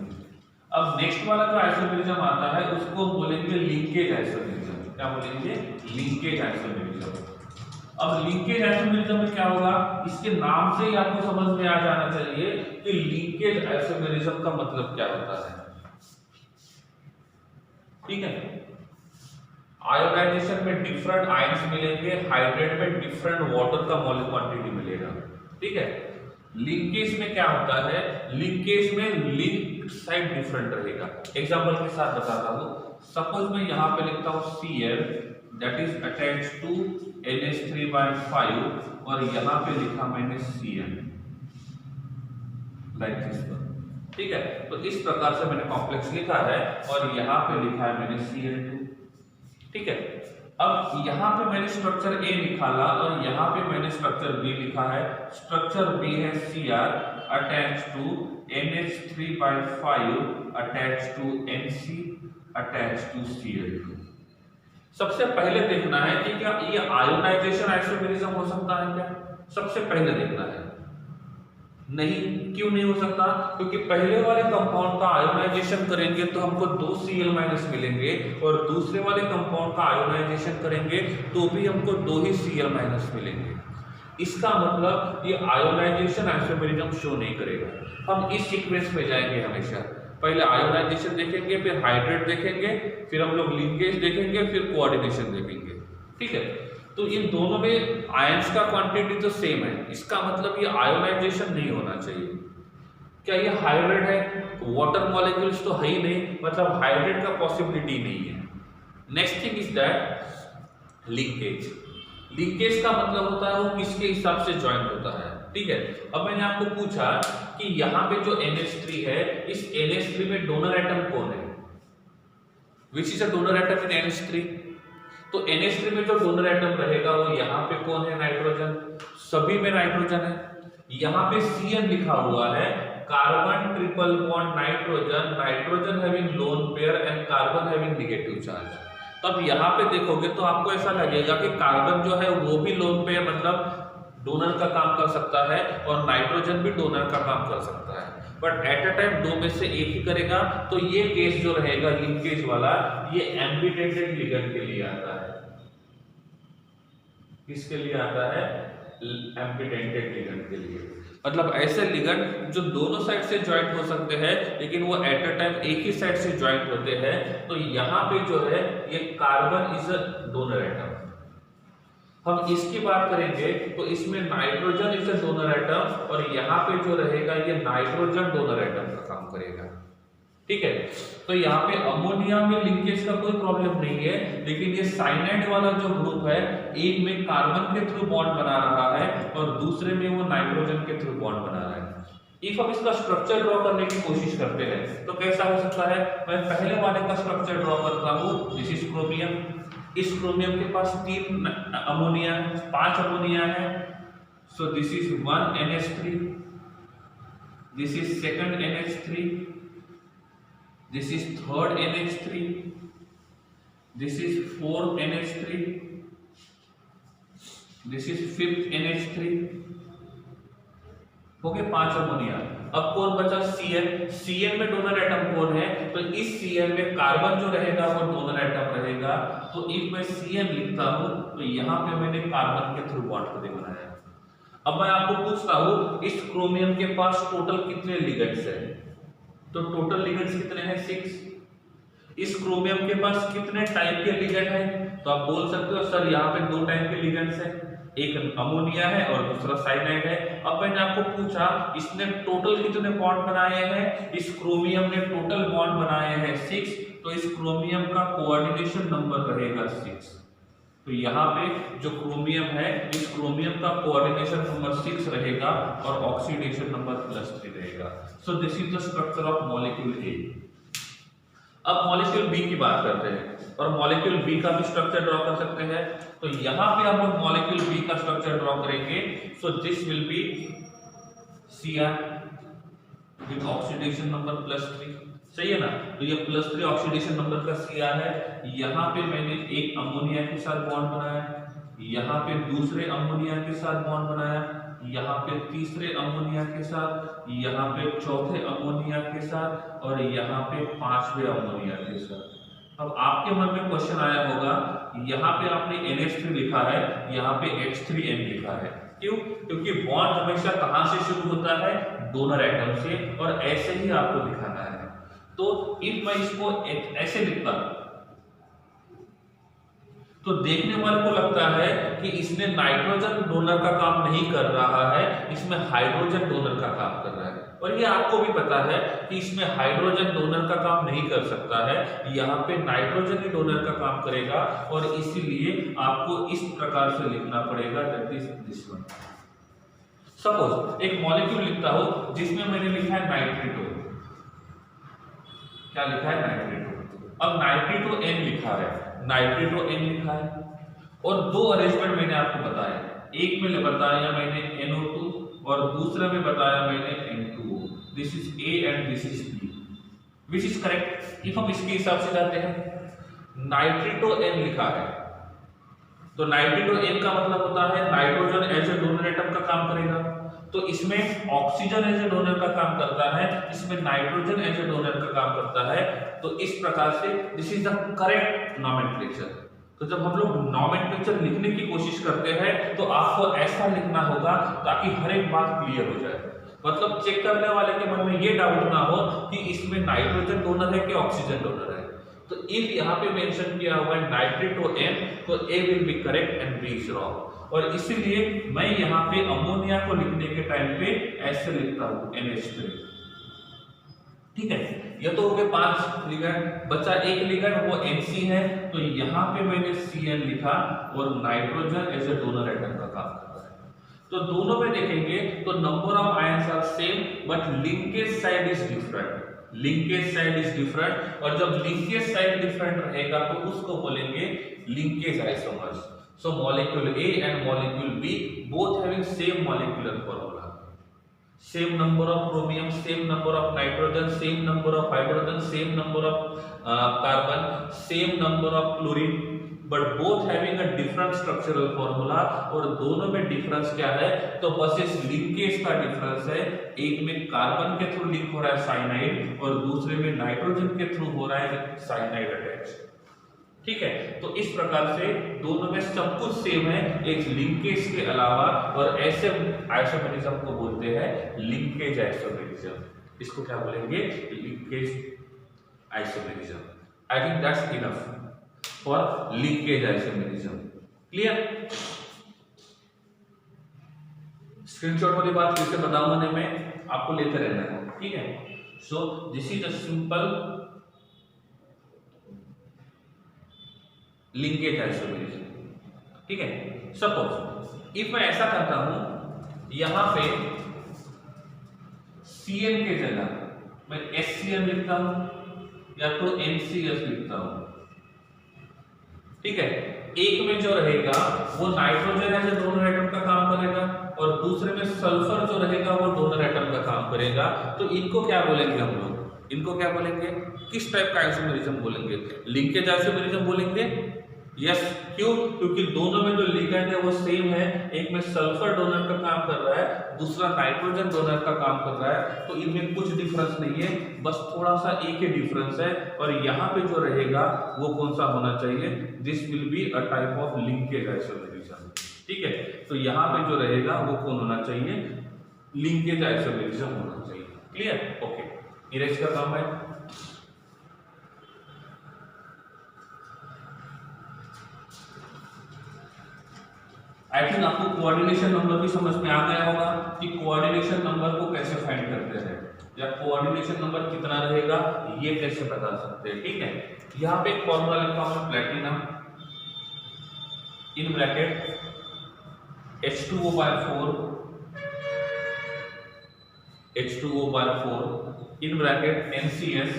Speaker 1: अब नेक्स्ट वाला जो आइसोमेरिज्म आता है उसको बोलेंगे लिंकेज आइसोमेरिज्म। क्या बोलेंगे? Linkage isomerism. अब लिंकेज आइसोमेरिज्म में क्या होगा, इसके नाम से ही आपको समझ में आ जाना चाहिए कि लिंकेज आइसोमेरिज्म का मतलब क्या होता है। ठीक है, आयोनाइजेशन में डिफरेंट आयंस मिलेंगे, हाइड्रेट में डिफरेंट वाटर का मोल क्वांटिटी मिलेगा। ठीक है, लिंकेज में क्या होता है? लिंकेज में लिंक साइड डिफरेंट रहेगा। एग्जांपल के साथ बताता हूं। सपोज मैं यहां पे लिखता हूं Cl that is attached to NH3/5 और यहां पे लिखा मैंने Cl लाइक दिस। ठीक है, तो इस प्रकार से मैंने कॉम्प्लेक्स लिखा है और यहां पे लिखा है मैंने Cl2। ठीक है, अब यहाँ पे मैंने स्ट्रक्चर A निकाला और यहाँ पे मैंने स्ट्रक्चर B लिखा है। स्ट्रक्चर B है Cr attach to NH3/5 attach to NC attach to Cl2। सबसे पहले देखना है कि क्या ये आयोनाइजेशन आइसोमेरिज्म हो सकता है क्या? सबसे पहले देखना है। नहीं, क्यों नहीं हो सकता? क्योंकि पहले वाले कंपाउंड का आयोनाइजेशन करेंगे तो हमको 2 Cl- मिलेंगे और दूसरे वाले कंपाउंड का आयोनाइजेशन करेंगे तो भी हमको 2 ही Cl- मिलेंगे। इसका मतलब ये आयोनाइजेशन आइसोमेरिज्म शो नहीं करेगा। हम इस सीक्वेंस में जाएंगे हमेशा, पहले आयोनाइजेशन देखेंगे, फिर हाइड्रेट देखेंगे, फिर हम लोग लिंकेज देखेंगे, फिर कोऑर्डिनेशन देखेंगे। ठीक है, तो इन दोनों में आयंस का क्वांटिटी तो सेम है, इसका मतलब ये आयोनाइजेशन नहीं होना चाहिए। क्या ये हाइब्रिड है? वाटर मॉलिक्यूल्स तो है ही नहीं, मतलब हाइब्रिड का पॉसिबिलिटी नहीं है। Next thing is that linkage. Linkage का मतलब होता है वो किसके हिसाब से ज्वाइंट होता है। ठीक है, अब मैंने आपको पूछा कि यहाँ पे जो NH3 है, इस NH3 में डोनर एटम कौन है? Which is a donor atom in NH3? तो NH3 में जो डोनर एटम रहेगा वो यहाँ पे कौन है? नाइट्रोजन। सभी में नाइट्रोजन है। यहाँ पे Cn लिखा हुआ है, carbon triple bond nitrogen, nitrogen having lone pair and carbon having negative charge. तब यहाँ पे देखोगे तो आपको ऐसा लगेगा कि कार्बन जो है वो भी लोन पेयर मतलब डोनर का काम कर सकता है और नाइट्रोजन भी डोनर का काम कर सकता है, बट एट अ टाइम दो में से एक ही करेगा। तो ये केस जो रहेगा लिंकेज वाला, ये एम्बिडेंटेड लिगेंड के लिए आता है। किसके लिए आता है? एम्बिडेंटेड लिगेंड के लिए। मतलब ऐसे लिगेंड जो दोनों साइड से ज्वाइंट हो सकते हैं लेकिन वो एट अ टाइम एक ही साइड से ज्वाइंट होते हैं। तो यहाँ पे जो है ये carbon is a donor atom. हम इसकी बात करेंगे तो इसमें nitrogen is a donor atom और यहाँ पे जो रहेगा ये नाइट्रोजन डोनर एटम का काम करेगा। ठीक है, तो यहाँ पे अमोनिया में लिंकेज का कोई प्रॉब्लम नहीं है, लेकिन ये साइनाइड वाला जो ग्रुप है, एक में कार्बन के थ्रू बॉन्ड बना रहा है और दूसरे में वो नाइट्रोजन के थ्रू बॉन्ड बना रहा है। इफ हम इसका स्ट्रक्चर ड्रॉ करने की कोशिश करते हैं तो कैसा हो सकता है? मैं पहले वाले का स्ट्रक्चर ड्रॉ करता हूँ। This is chromium. इस क्रोमियम के पास 3 अमोनिया, 5 अमोनिया है। सो this is 1 NH3, this is 2nd NH3, this is 3rd NH3 this is 4NH3, this is 5th NH3, हो गए 5 अमोनिया। अब कौन बचा? Cl। Cl में डोनर एटम कौन है? तो इस Cl में कार्बन जो रहेगा वो डोनर एटम रहेगा। तो इफ मैं Cl लिखता हूं तो यहाँ पे मैंने कार्बन के थ्रू बॉन्ड कभी बनाया। अब मैं आपको पूछता हूं इस क्रोमियम के पास टोटल कितने लिगेंड्स हैं? तो टोटल लिगेंड्स कितने हैं? 6। इस क्रोमियम के पास कितने टाइप के लिगेंड हैं? तो आप बोल सकते हो सर यहाँ पे 2 टाइप के लिगेंड्स हैं, एक अमोनिया है और दूसरा साइनाइड है। अब मैंने आपको पूछा इसने टोटल कितने बॉन्ड बनाए हैं? इस क्रोमियम ने टोटल बॉन्ड बनाए हैं 6, तो इस क्रोमियम का कोऑर्डिनेशन नंबर रहेगा 6। तो यहाँ पे जो क्रोमियम है इस क्रोमियम का कोऑर्डिनेशन नंबर 6 रहेगा और ऑक्सीडेशन नंबर +3 रहेगा। So this is the structure of molecule A. अब मॉलिक्यूल बी की बात करते हैं और मॉलिक्यूल बी का भी स्ट्रक्चर ड्रॉ कर सकते हैं। तो यहाँ पे हम लोग मॉलिक्यूल बी का स्ट्रक्चर ड्रॉ करेंगे। So this will be Cr with oxidation number +3, सही है ना? तो ये +3 ऑक्सीडेशन नंबर का Cr है। यहाँ पे मैंने एक अमोनिया के साथ बॉन्ड बनाया, यहाँ पे दूसरे अमोनिया के साथ बॉन्ड बनाया, यहाँ पे तीसरे अमोनिया के साथ, यहाँ पे चौथे अमोनिया के साथ और यहाँ पे 5वें अमोनिया के साथ। अब आपके मन में क्वेश्चन आया होगा, यहाँ पे आपने NH3 लिखा है, यहाँ पे H3N लिखा है, क्यों? क्योंकि बॉन्ड हमेशा कहाँ से शुरू होता है? डोनर एटम से, और ऐसे ही आपको दिखाना है। तो इफ मैं इसको ऐसे लिखता तो देखने वाले को लगता है कि इसमें नाइट्रोजन डोनर का काम नहीं कर रहा है, इसमें हाइड्रोजन डोनर का काम कर रहा है। और ये आपको भी पता है कि इसमें हाइड्रोजन डोनर का काम नहीं कर सकता है, यहाँ पे नाइट्रोजन ही डोनर का काम करेगा। और इसीलिए आपको इस प्रकार से लिखना पड़ेगा, that is this one. Suppose एक मॉलिक्यूल लिखता हूं जिसमें मैंने लिखा है नाइट्रेटो। क्या लिखा है? नाइट्रेटो। अब नाइट्रेटो N लिखा है, नाइट्रेटो N लिखा है, और 2 अरेंजमेंट मैंने आपको बताया। एक में बताया मैंने NO2 और दूसरे में बताया मैंने N2O। This is A and this is B, which is correct? If हम इसके हिसाब से जाते हैं, नाइट्रेटो N लिखा है तो नाइट्रेटो N का मतलब होता है nitrogen as a donor atom का काम करेगा। तो इसमें ऑक्सीजन एज ए डोनर का काम करता है, इसमें नाइट्रोजन एज ए डोनर का काम करता है। तो इस प्रकार से this is the correct nomenclature. तो जब हम लोग नॉमेनक्लेचर लिखने की कोशिश करते हैं तो आपको ऐसा लिखना होगा ताकि हर एक बात क्लियर हो जाए। मतलब चेक करने वाले के मन में ये डाउट ना हो कि इसमें नाइट्रोजन डोनर है कि ऑक्सीजन डोनर है। तो इफ यहाँ पे मेंशन किया हुआ है नाइट्रेटो N, तो A will be correct and B is wrong. और इसीलिए मैं यहाँ पे अमोनिया को लिखने के टाइम पे ऐसे लिखता हूँ NH3। ठीक है, ये तो हो गए 5 लिगेंड, बचा एक लिगेंड वो NC है। तो यहाँ पे मैंने Cn लिखा और nitrogen as a donor atom का काम करता है। तो दोनों में देखेंगे तो number of ions are same but linkage side is different. Linkage side is different, और जब लिंकेज साइड डिफरेंट रहेगा तो उसको बोलेंगे linkage isomers. So molecule A and molecule B both having same molecular formula, same number of chromium, same number of nitrogen, same number of hydrogen, same number of carbon, same number of chlorine, but both having a different structural formula. और दोनों में difference क्या है? तो बस इस linkage का difference है। एक में कार्बन के थ्रू लिंक हो रहा है साइनाइड और दूसरे में नाइट्रोजन के थ्रू हो रहा है साइनाइड अटैच। ठीक है, तो इस प्रकार से दोनों में सब कुछ सेम है एक लिंकेज के अलावा, और ऐसे आइसोमेरिज्म को बोलते हैं लिंकेज आइसोमेरिज्म। इसको क्या बोलेंगे? Linkage isomerism. I think that's enough for linkage isomerism. Clear? Screenshot वाली बात फिर से बताऊंगा मैं, आपको लेते रहना है। ठीक है, सो this is a simple linkage isomerism. ठीक है, सपोज इफ मैं ऐसा करता हूं, यहां पे Cn के जगह मैं HCl लिखता हूं या तो NCS लिखता हूं। ठीक है, एक में जो रहेगा वो nitrogen as a donor atom का काम करेगा और दूसरे में सल्फर जो रहेगा वो डोनर एटम का काम करेगा। तो इनको क्या बोलेंगे हम लोग? इनको क्या बोलेंगे, किस टाइप का आइसोमेरिज्म बोलेंगे, लिंकेज आइसोमेरिज्म बोलेंगे। यस, क्यों? क्योंकि दोनों में जो लिगेंड है वो सेम है, एक में सल्फर डोनर का काम कर रहा है, दूसरा नाइट्रोजन डोनर का काम कर रहा है, तो इनमें कुछ डिफरेंस नहीं है, बस थोड़ा सा एक ही डिफरेंस है। और यहाँ पे जो रहेगा वो कौन सा होना चाहिए, this will be a type of linkage isomerism. ठीक है, तो यहाँ पे जो रहेगा वो कौन होना चाहिए, लिंकेज आइसोमेरिज्म होना चाहिए। क्लियर? ओके, इरेज का काम है। आई थिंक आपको कोऑर्डिनेशन नंबर भी समझ में आ गया होगा कि कोऑर्डिनेशन नंबर को कैसे फाइंड करते हैं, या कोऑर्डिनेशन नंबर कितना रहेगा ये कैसे बता सकते हैं। ठीक है, यहाँ पे एक फॉर्मूला लिखा हूं, platinum in bracket H2O/4 in bracket NCS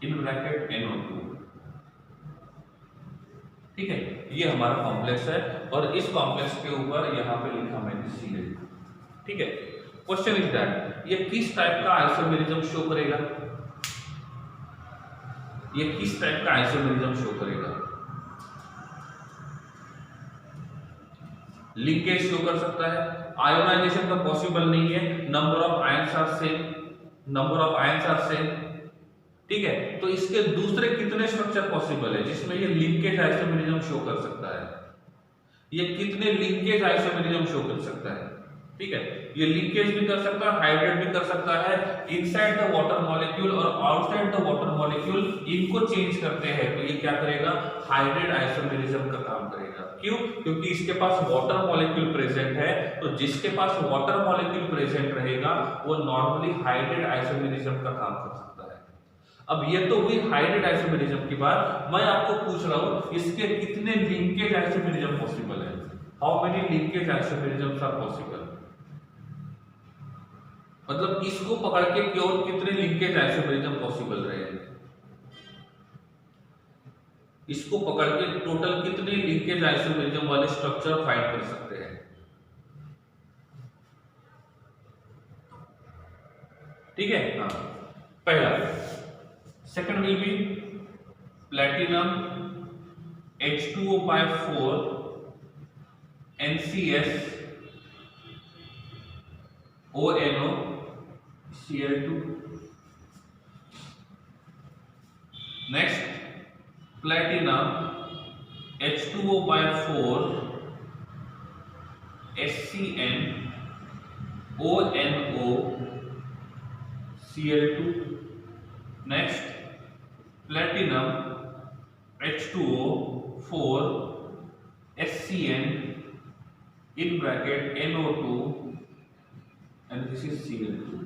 Speaker 1: in bracket NO2। ठीक है, ये हमारा कॉम्प्लेक्स है और इस कॉम्प्लेक्स के ऊपर यहाँ पे लिखा मैंने Cl। ठीक है, क्वेश्चन इज दैट ये किस टाइप का आइसोमेरिज्म शो करेगा, ये किस टाइप का आइसोमेरिज्म शो करेगा, लिंकेज शो कर सकता है, आयोनाइजेशन तो पॉसिबल नहीं है, number of ions are same. ठीक है, तो इसके दूसरे कितने स्ट्रक्चर पॉसिबल है जिसमें ये लिंकेज आइसोमेरिज्म शो कर सकता है, ये कितने लिंकेज आइसोमेरिज्म शो कर सकता है। ठीक है, ये लिंकेज भी कर सकता है, हाइब्रिड भी कर सकता है, इनसाइड द वाटर मॉलिक्यूल और आउटसाइड द वाटर मॉलिक्यूल इनको चेंज करते हैं तो ये क्या करेगा, हाइब्रिड आइसोमेरिज्म का काम करेगा। क्यों? क्योंकि इसके पास वाटर मॉलिक्यूल प्रेजेंट है, तो जिसके पास वाटर मॉलिक्यूल प्रेजेंट रहेगा वो नॉर्मली हाइब्रिड आइसोमेरिज्म का काम कर सकता है। अब ये तो हुई हाइब्रिड आइसोमेरिज्म की बात, मैं आपको पूछ रहा हूं इसके कितने लिंकेज आइसोमेरिज्म पॉसिबल है, how many linkage isomerisms are possible, मतलब इसको पकड़ के केवल कितने लिंकेज आइसोमेरिज्म पॉसिबल रहेंगे, इसको पकड़ के टोटल कितने लिंकेज आइसोमेरिज्म वाले स्ट्रक्चर फाइंड कर सकते हैं। ठीक है, हाँ, पहला second will B platinum H2O/4 NCS ONO Cl2। Next platinum H2O/4 SCN ONO Cl2। Next platinum H2O/4 SCN in bracket NO2 and this is Cl2।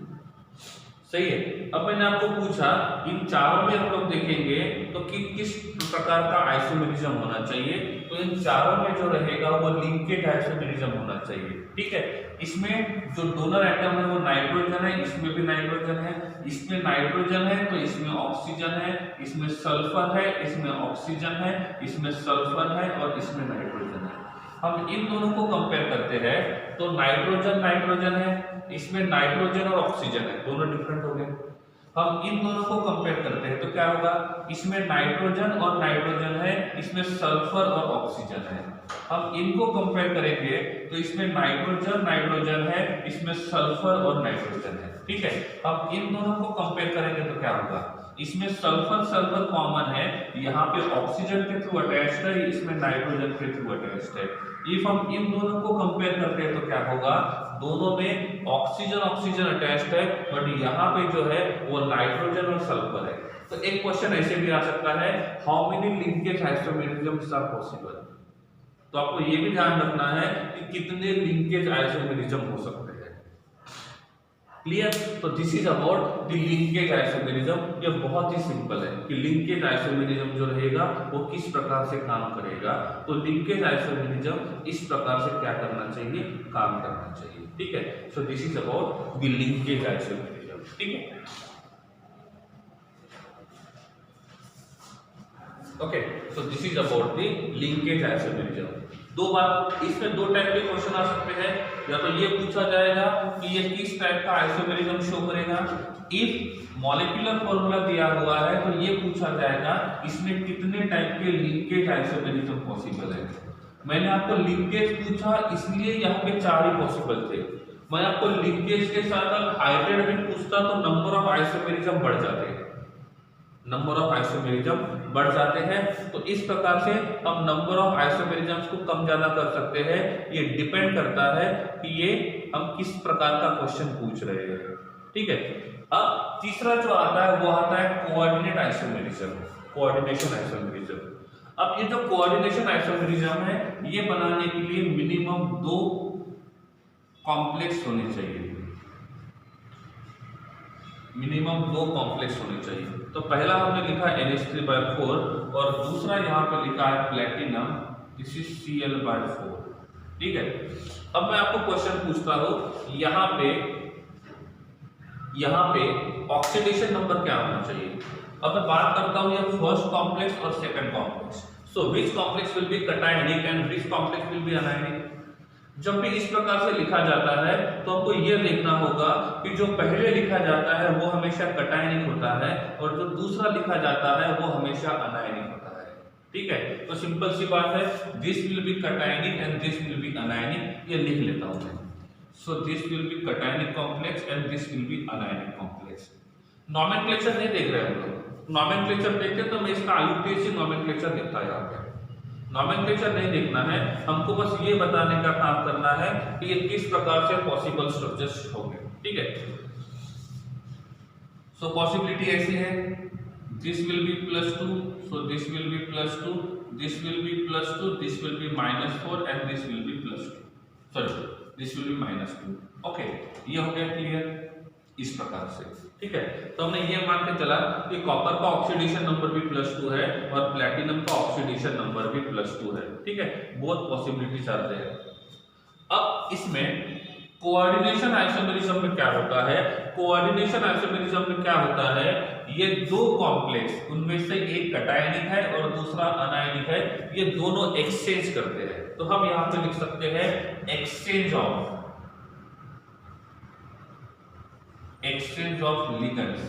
Speaker 1: सही है। अब मैंने आपको पूछा इन चारों में हम लोग देखेंगे तो किस प्रकार का आइसोमेरिज्म होना चाहिए, तो इन चारों में जो रहेगा वो लिंकेज आइसोमेरिज्म होना चाहिए। ठीक है, इसमें जो डोनर एटम है वो नाइट्रोजन है, इसमें भी नाइट्रोजन है, इसमें नाइट्रोजन है तो इसमें ऑक्सीजन है, इसमें सल्फर है, इसमें ऑक्सीजन है, इसमें सल्फर है और इसमें नाइट्रोजन है। हम इन दोनों को कंपेयर करते हैं तो नाइट्रोजन है, इसमें नाइट्रोजन और ऑक्सीजन है, दोनों डिफरेंट हो गए। हम इन दोनों को कंपेयर करते हैं तो क्या होगा, इसमें नाइट्रोजन और नाइट्रोजन है, इसमें सल्फर और ऑक्सीजन है। हम इनको कंपेयर करेंगे तो इसमें नाइट्रोजन है, इसमें सल्फर और नाइट्रोजन है। ठीक है, हम इन दोनों को कंपेयर करेंगे तो क्या होगा, इसमें सल्फर कॉमन है, यहाँ पे ऑक्सीजन के थ्रू अटैच्ड है, इसमें नाइट्रोजन के थ्रू अटैच्ड है। इफ हम इन दोनों को कंपेयर करते हैं तो क्या होगा, दोनों में ऑक्सीजन अटैच्ड है, बट यहाँ पे जो है वो नाइट्रोजन और सल्फर है। तो एक क्वेश्चन ऐसे भी आ सकता है, how many linkage isomerisms are possible. तो आपको ये भी ध्यान रखना है कि कितने लिंकेज आइसोमेरिज्म हो सकते हैं। क्लियर? तो this is about the linkage isomerism. ये बहुत ही सिंपल है कि लिंकेज आइसोमेरिज्म जो रहेगा वो किस प्रकार से काम करेगा। तो लिंकेज आइसोमेरिज्म इस प्रकार से क्या करना चाहिए, काम करना चाहिए। ठीक है, सो this is about the linkage isomerism. ठीक है, okay, so this is about the linkage isomerism. दो बार इसमें दो टाइप के क्वेश्चन आ सकते हैं, या तो ये पूछा जाएगा कि ये किस टाइप का आइसोमेरिज्म शो करेगा। इफ मॉलिक्यूलर फॉर्मूला दिया हुआ है तो ये पूछा जाएगा इसमें कितने टाइप के लिंकेज आइसोमेरिज्म पॉसिबल है। मैंने आपको लिंकेज पूछा इसलिए यहाँ पे 4 ही पॉसिबल थे। मैं आपको लिंकेज के साथ हाइब्रिड में पूछता तो नंबर ऑफ आइसोमेरिज्म बढ़ जाते हैं, नंबर ऑफ आइसोमेरिज्म बढ़ जाते हैं। तो इस प्रकार से हम नंबर ऑफ आइसोमेरिज्म्स को कम ज्यादा कर सकते हैं। ये डिपेंड करता है कि ये हम किस प्रकार का क्वेश्चन पूछ रहे हैं, ठीक है। अब तीसरा जो आता है वो आता है कोऑर्डिनेट आइसोमेरिज्म, कोऑर्डिनेशन आइसोमेरिज्म। अब ये जो कोऑर्डिनेशन आइसोमेरिज्म है ये बनाने के लिए मिनिमम 2 कॉम्प्लेक्स होने चाहिए, मिनिमम 2 कॉम्प्लेक्स होने चाहिए। तो पहला हमने लिखा NH3/4 और दूसरा यहाँ पे लिखा है प्लेटिनम, दिस इज Cl/4, ठीक है। अब मैं आपको क्वेश्चन पूछता हूँ यहाँ पे ऑक्सीडेशन नंबर क्या होना चाहिए। अब मैं बात करता हूँ ये फर्स्ट कॉम्प्लेक्स और second complex. So which complex will be cationic and which complex will be anionic. जब भी इस प्रकार से लिखा जाता है तो हमको यह देखना होगा कि जो पहले लिखा जाता है वो हमेशा कटायनिक होता है और जो दूसरा लिखा जाता है वो हमेशा अनायनिक होता है, ठीक है। तो सिंपल सी बात है, this will be cationic and this will be anionic, ये लिख लेता हूं मैं। So this will be cationic complex and this will be anionic complex. Nomenclature नहीं देख रहे हम लोग, नॉमेनक्लेचर देखते तो मैं इसका IUPAC से नॉमेनक्लेचर दिखता यहाँ पे। नॉमेनक्लेचर नहीं देखना है हमको, बस ये बताने का काम करना है कि ये किस प्रकार से पॉसिबल स्ट्रक्चर्स होंगे, ठीक है। सो पॉसिबिलिटी ऐसी है, this will be +2, so this will be +2, this will be +2, this will be -4 and this will be +2, sorry this will be -2। Okay, ये हो गया क्लियर इस प्रकार से, ठीक है। तो हमने ये मान के चला कि कॉपर का ऑक्सीडेशन नंबर भी +2 है और प्लैटिनम का ऑक्सीडेशन नंबर भी +2 है, ठीक है। बहुत पॉसिबिलिटीज आते हैं। अब इसमें कोऑर्डिनेशन आइसोमेरिज्म में क्या होता है, कोऑर्डिनेशन आइसोमेरिज्म में क्या होता है, ये 2 कॉम्प्लेक्स उनमें से एक कटायनिक है और दूसरा अनायनिक है, ये दोनों एक्सचेंज करते हैं। तो हम यहां पे लिख सकते हैं exchange of ligands.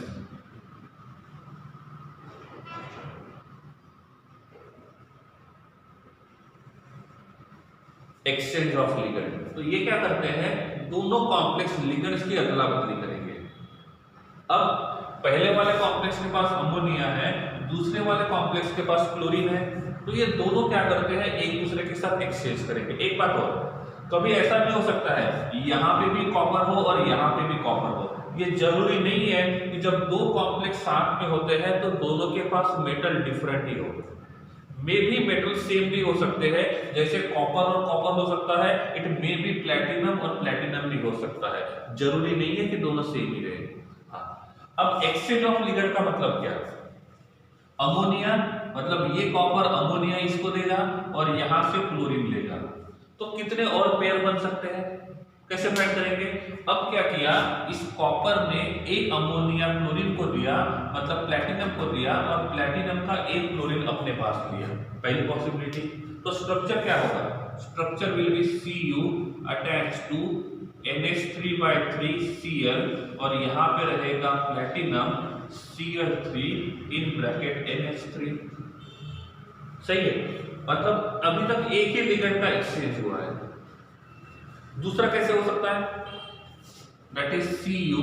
Speaker 1: Exchange of ligand, तो ये क्या करते हैं, दोनों कॉम्प्लेक्स लिगेंड्स की अदला बदली करेंगे। अब पहले वाले कॉम्प्लेक्स के पास अमोनिया है, दूसरे वाले कॉम्प्लेक्स के पास क्लोरीन है, तो ये दोनों क्या करते हैं, एक दूसरे के साथ एक्सचेंज करेंगे। एक बात और, कभी ऐसा भी हो सकता है यहाँ पे भी कॉपर हो और यहाँ पे भी कॉपर हो। ये जरूरी नहीं है कि जब 2 कॉम्प्लेक्स साथ में होते हैं तो दोनों के पास मेटल डिफरेंट ही हो, मे भी मेटल सेम भी हो सकते हैं, जैसे कॉपर और कॉपर हो सकता है, इट मे बी प्लैटिनम और प्लैटिनम भी हो सकता है, जरूरी नहीं है कि दोनों सेम ही रहे। अब एक्सचेंज ऑफ लिगेंड का मतलब क्या है, अमोनिया मतलब ये कॉपर अमोनिया इसको देगा और यहां से क्लोरीन लेगा, तो कितने और पेयर बन सकते हैं, कैसे फाइंड करेंगे। अब क्या किया, इस कॉपर ने एक अमोनिया क्लोरीन को दिया, मतलब प्लैटिनम को दिया, और प्लैटिनम का एक क्लोरीन अपने पास लिया, पहली पॉसिबिलिटी। तो स्ट्रक्चर क्या होगा, structure will be Cu attached to NH3/3 Cl और यहाँ पे रहेगा platinum Cl3 in bracket NH3, सही है। मतलब अभी तक एक ही लिगेंड का एक्सचेंज हुआ है, दूसरा कैसे हो सकता है, that is Cu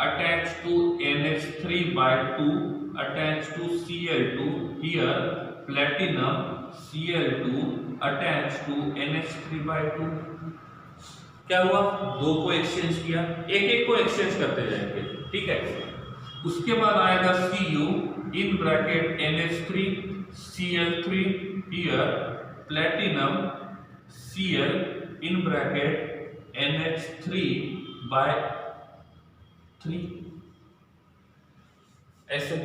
Speaker 1: attached to NH3/2 attached to Cl2, here platinum Cl2 attached to NH3/2। क्या हुआ, 2 को एक्सचेंज किया, एक एक को एक्सचेंज करते जाएंगे, ठीक है। उसके बाद आएगा Cu in bracket NH3 Cl3, here platinum Cl in bracket NH3/3, ऐसे,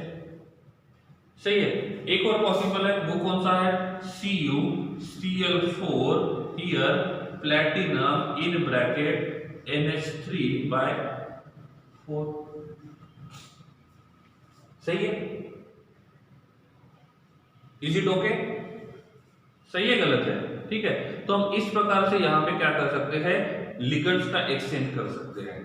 Speaker 1: सही है। एक और पॉसिबल है, वो कौन सा है, Cu Cl4 here platinum in bracket NH3/4, सही है। इज इट ओके, सही है गलत है, ठीक है। तो हम इस प्रकार से यहाँ पे क्या कर सकते हैं, लिगेंड्स का एक्सचेंज कर सकते हैं,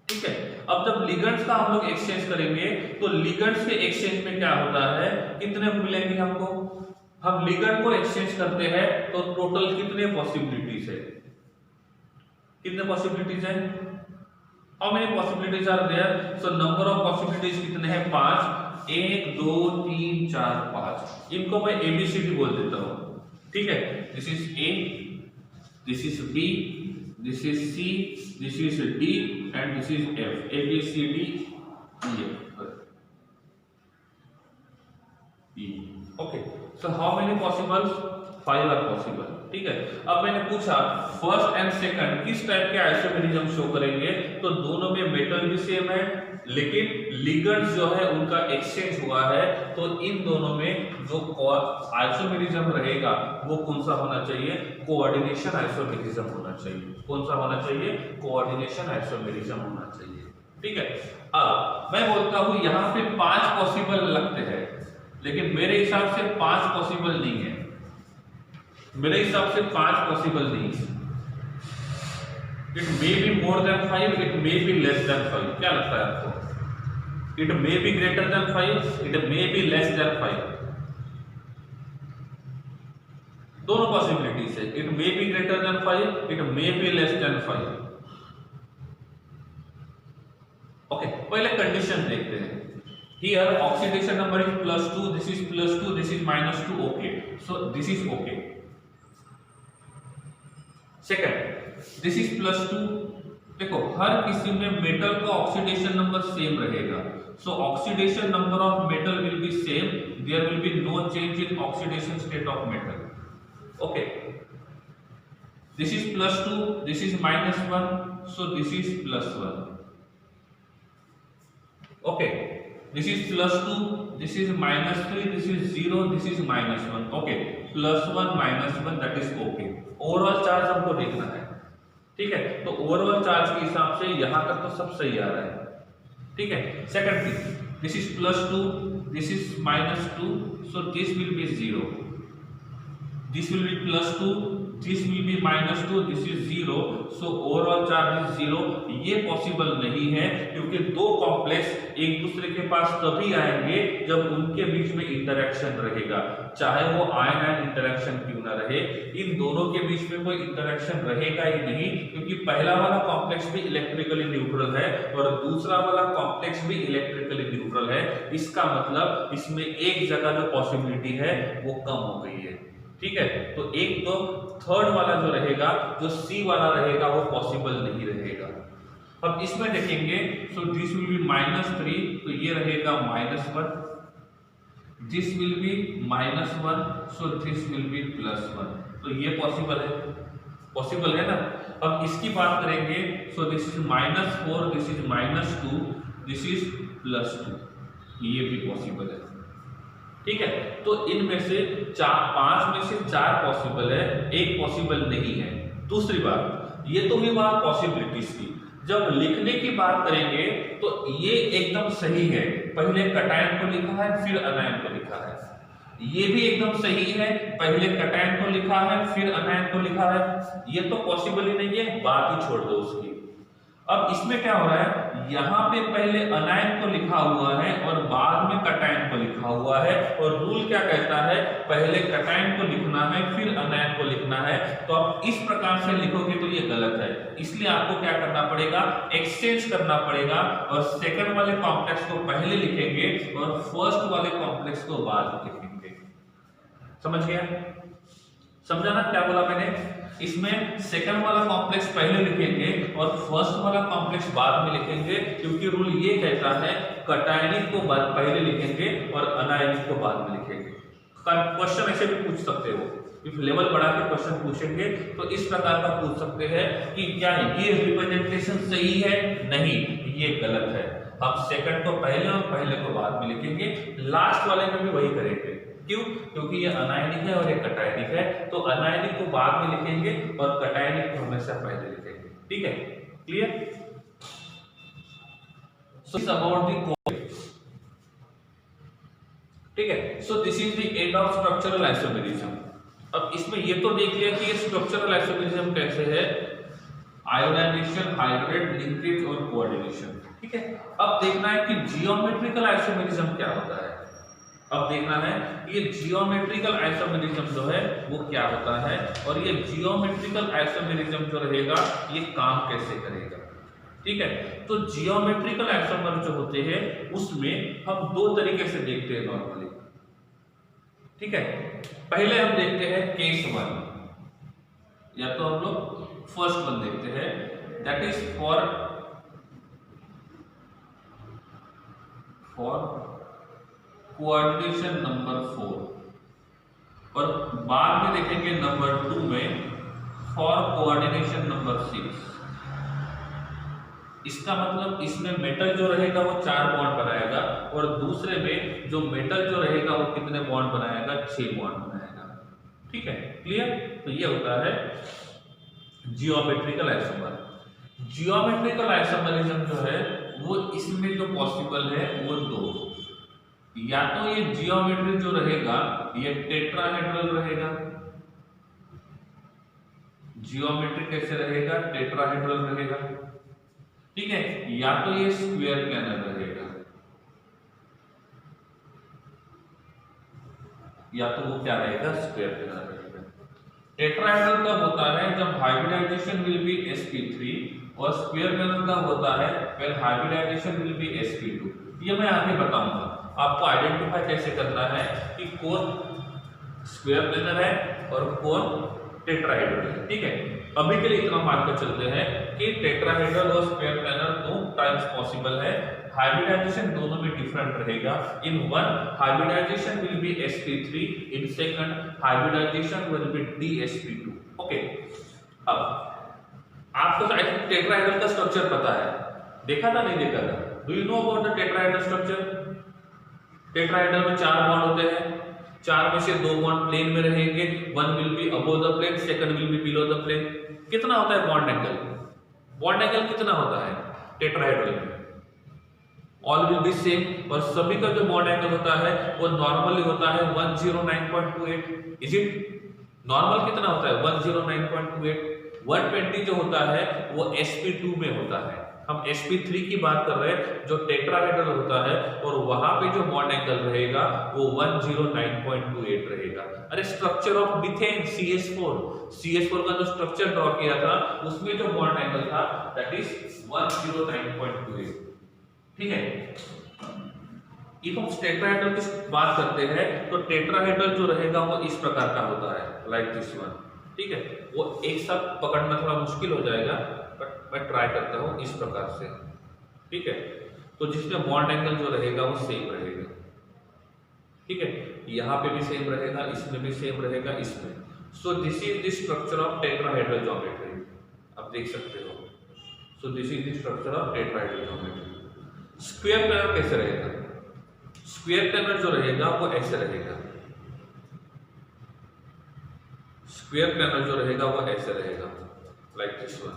Speaker 1: ठीक है। अब जब लिगेंड्स का हम लोग एक्सचेंज करेंगे तो लिगेंड्स के एक्सचेंज में क्या होता है, कितने मिलेंगे हमको, हम लिगेंड को एक्सचेंज करते हैं तो टोटल कितने पॉसिबिलिटीज है, कितने पॉसिबिलिटीज है, how many possibilities are there, so number of possibilities कितने हैं, 5, 1 2 3 4 5, इनको मैं एबीसीडी बोल देता हूं, ठीक है। This is A, this is B, this is C, this is D and this is F, A B C D E F, okay. So how many possibles, 5 are possible, ठीक है। अब मैंने पूछा फर्स्ट एंड सेकंड किस type के isomerism show करेंगे, तो दोनों में मेटल भी सेम है लेकिन लिगेंड्स जो है उनका एक्सचेंज हुआ है, तो इन दोनों में जो आइसोमेरिज्म रहेगा वो कौन सा होना चाहिए, कोऑर्डिनेशन आइसोमेरिज्म होना चाहिए, कौन सा होना चाहिए, कोऑर्डिनेशन आइसोमेरिज्म होना चाहिए, ठीक है। अब मैं बोलता हूं यहां पे 5 पॉसिबल लगते हैं लेकिन मेरे हिसाब से 5 पॉसिबल नहीं है, मेरे हिसाब से 5 पॉसिबल नहीं है, it may be more than 5, it may be less than 5, क्या लगता है आपको, it may be greater than 5, it may be less than 5, दोनों पॉसिबिलिटीज है, it may be greater than 5, it may be less than 5, okay. पहले condition देखते हैं, here oxidation number is +2, this is +2, this is -2, okay, so this is okay. Second, this is +2, देखो हर किसी में metal का oxidation number same रहेगा, so oxidation number of metal will be same, there will be no change in oxidation state of metal, okay. This is +2, this is -1, so this is +1, okay. This is +2, this is -3, this is 0, this is -1, okay, +1 -1 that is okay. Overall charge हमको देखना है, ठीक है। तो overall charge के हिसाब से यहां तक तो सब सही आ रहा है, ठीक है। Second thing, this is +2, this is -2, so this will be 0, this will be +2, this will be -2, this is 0, so overall charge is 0। ये पॉसिबल नहीं है क्योंकि दो कॉम्प्लेक्स एक दूसरे के पास तभी आएंगे जब उनके बीच में इंटरेक्शन रहेगा, चाहे वो आयन आयन इंटरेक्शन क्यों ना रहे, इन दोनों के बीच में कोई इंटरेक्शन रहेगा ही नहीं, क्योंकि पहला वाला कॉम्प्लेक्स भी इलेक्ट्रिकली न्यूट्रल है और दूसरा वाला कॉम्प्लेक्स भी इलेक्ट्रिकली न्यूट्रल है। इसका मतलब इसमें एक जगह जो पॉसिबिलिटी है वो कम हो गई है, ठीक है। तो एक तो थर्ड वाला जो रहेगा, जो सी वाला रहेगा वो पॉसिबल नहीं रहेगा। अब इसमें देखेंगे, सो दिस विल बी -3, तो ये रहेगा -1, this will be -1, so this will be +1, तो ये पॉसिबल है, पॉसिबल है ना। अब इसकी बात करेंगे, सो this is -4, this is -2, this is +2, ये भी पॉसिबल है, ठीक है। तो इनमें से 5 में से 4 पॉसिबल है, एक पॉसिबल नहीं है। दूसरी बात, ये तो भी बात पॉसिबिलिटीज की, जब लिखने की बात करेंगे तो ये एकदम सही है, पहले कटायन को लिखा है फिर अनायन को लिखा है, ये भी एकदम सही है, पहले कटायन को लिखा है फिर अनायन को लिखा है, ये तो पॉसिबल ही नहीं है, बात ही छोड़ दो उसकी। अब इसमें क्या हो रहा है, यहाँ पे पहले अनायन को लिखा हुआ है और बाद में कटायन को लिखा हुआ है, और रूल क्या कहता है, पहले कटायन को लिखना है फिर अनायन को लिखना है। तो आप इस प्रकार से लिखोगे तो ये गलत है, इसलिए आपको क्या करना पड़ेगा, एक्सचेंज करना पड़ेगा, और सेकंड वाले कॉम्प्लेक्स को पहले लिखेंगे और फर्स्ट वाले कॉम्प्लेक्स को बाद में लिखेंगे। समझ गया, समझा ना क्या बोला मैंने, इसमें सेकंड वाला कॉम्प्लेक्स पहले लिखेंगे और फर्स्ट वाला कॉम्प्लेक्स बाद में लिखेंगे, क्योंकि रूल ये कहता है कटायनिक को पहले लिखेंगे और अनायनिक को बाद में लिखेंगे। क्वेश्चन ऐसे भी पूछ सकते हो, इफ लेवल बढ़ा के क्वेश्चन पूछेंगे तो इस प्रकार का पूछ सकते हैं कि क्या ये रिप्रेजेंटेशन सही है, नहीं, ये गलत है, हम सेकंड को पहले और पहले को बाद में लिखेंगे, लास्ट वाले में भी वही करेंगे। क्यों, क्योंकि ये अनायनिक है और ये कटायनिक है, तो अनायनिक को बाद में लिखेंगे और कटायनिक को हमेशा पहले लिखेंगे, ठीक है, clear. So it's about the coordinates, ठीक है। सो this is the end of structural isomerism, अब इसमें ये तो देख लिया कि ये स्ट्रक्चरल आइसोमेरिज्म कैसे है, आयोनाइजेशन, हाइब्रिड, लिंकेज और कोऑर्डिनेशन। ठीक है, अब देखना है कि जियोमेट्रिकल आइसोमेरिज्म क्या होता है। अब देखना है ये जियोमेट्रिकल आइसोमेरिज्म जो है वो क्या होता है, और ये जियोमेट्रिकल आइसोमेरिज्म जो रहेगा ये काम कैसे करेगा। ठीक है, तो जियोमेट्रिकल आइसोमर जो होते हैं उसमें हम दो तरीके से देखते हैं नॉर्मली। ठीक है, पहले हम देखते हैं केस वन, या तो हम लोग फर्स्ट वन देखते हैं, that is for coordination number 4, और बाद में देखेंगे नंबर 2 में फॉर कोऑर्डिनेशन नंबर 6। इसका मतलब इसमें मेटल जो रहेगा वो 4 बॉन्ड बनाएगा, और दूसरे में जो मेटल जो रहेगा वो कितने बॉन्ड बनाएगा, 6 बॉन्ड बनाएगा। ठीक है, क्लियर। तो ये होता है जियोमेट्रिकल आइसोमर। जियोमेट्रिकल आइसोमरिज्म जो है वो इसमें जो पॉसिबल है वो दो, या तो ये जियोमेट्री जो रहेगा ये टेट्राहेड्रल रहेगा। जियोमेट्री कैसे रहेगा, टेट्राहेड्रल रहेगा। ठीक है, या तो ये स्क्वायर प्लैनर रहेगा, या तो वो क्या रहेगा, स्क्वायर प्लैनर रहेगा। टेट्राहेड्रल कब होता है, जब हाइब्रिडाइजेशन विल बी sp3, और स्क्वायर प्लैनर कब होता है, when hybridisation will B sp2। ये मैं आगे बताऊंगा आपको आइडेंटिफाई कैसे करना है कि कौन स्क्वायर प्लैनर है और कौन टेट्राहेड्रल है। ठीक है, अभी के लिए इतना मान कर चलते हैं कि टेट्राहेड्रल और स्क्वायर प्लैनर 2 टाइम्स पॉसिबल है। हाइब्रिडाइजेशन दोनों में डिफरेंट रहेगा। In one hybridization will be sp3, in second hybridization will be dsp2। Okay, अब आपको टेट्राहेड्रल का स्ट्रक्चर पता है, देखा था नहीं देखा था? Do you know about the tetrahedral structure? Tetrahedral में 4 बॉन्ड होते हैं, 4 में से 2 बॉन्ड प्लेन में रहेंगे, 1 will be above the plane, second will be below the plane. कितना होता है बॉन्ड एंगल? बॉन्ड एंगल कितना होता है टेट्राहेड्रल में? ऑल विल बी सेम, और सभी का जो बॉन्ड एंगल होता है वो नॉर्मली होता है 109.28। Is it? नॉर्मल कितना होता है 109.28। 120 जो होता है वो sp2 में होता है। हम sp3 की बात कर रहे हैं जो टेट्राहेड्रल होता है, और वहां पे जो बॉन्ड एंगल रहेगा वो 109.28 रहेगा। अरे स्ट्रक्चर ऑफ मीथेन CH4 का जो स्ट्रक्चर ड्रॉ किया था उसमें जो बॉन्ड एंगल था दैट इज 109.28। ठीक है, इफ हम टेट्राहेड्रल की बात करते हैं तो टेट्राहेड्रल जो रहेगा वो इस प्रकार का होता है, लाइक दिस वन। ठीक है, वो एक साथ पकड़ना थोड़ा मुश्किल हो जाएगा, बट मैं ट्राई करता हूं इस प्रकार से। ठीक है, तो जिसमें बॉन्ड एंगल जो रहेगा वो सेम रहेगा। ठीक है, यहाँ पे भी सेम रहेगा, इसमें भी सेम रहेगा, इसमें। So this is the structure of tetrahedral geometry, आप देख सकते हो। So this is the structure of tetrahedral geometry. Square planar कैसे रहेगा? स्क्वायर प्लैनर जो रहेगा वो ऐसे रहेगा। स्क्वायर प्लैनर जो रहेगा वो ऐसे रहेगा, like this one.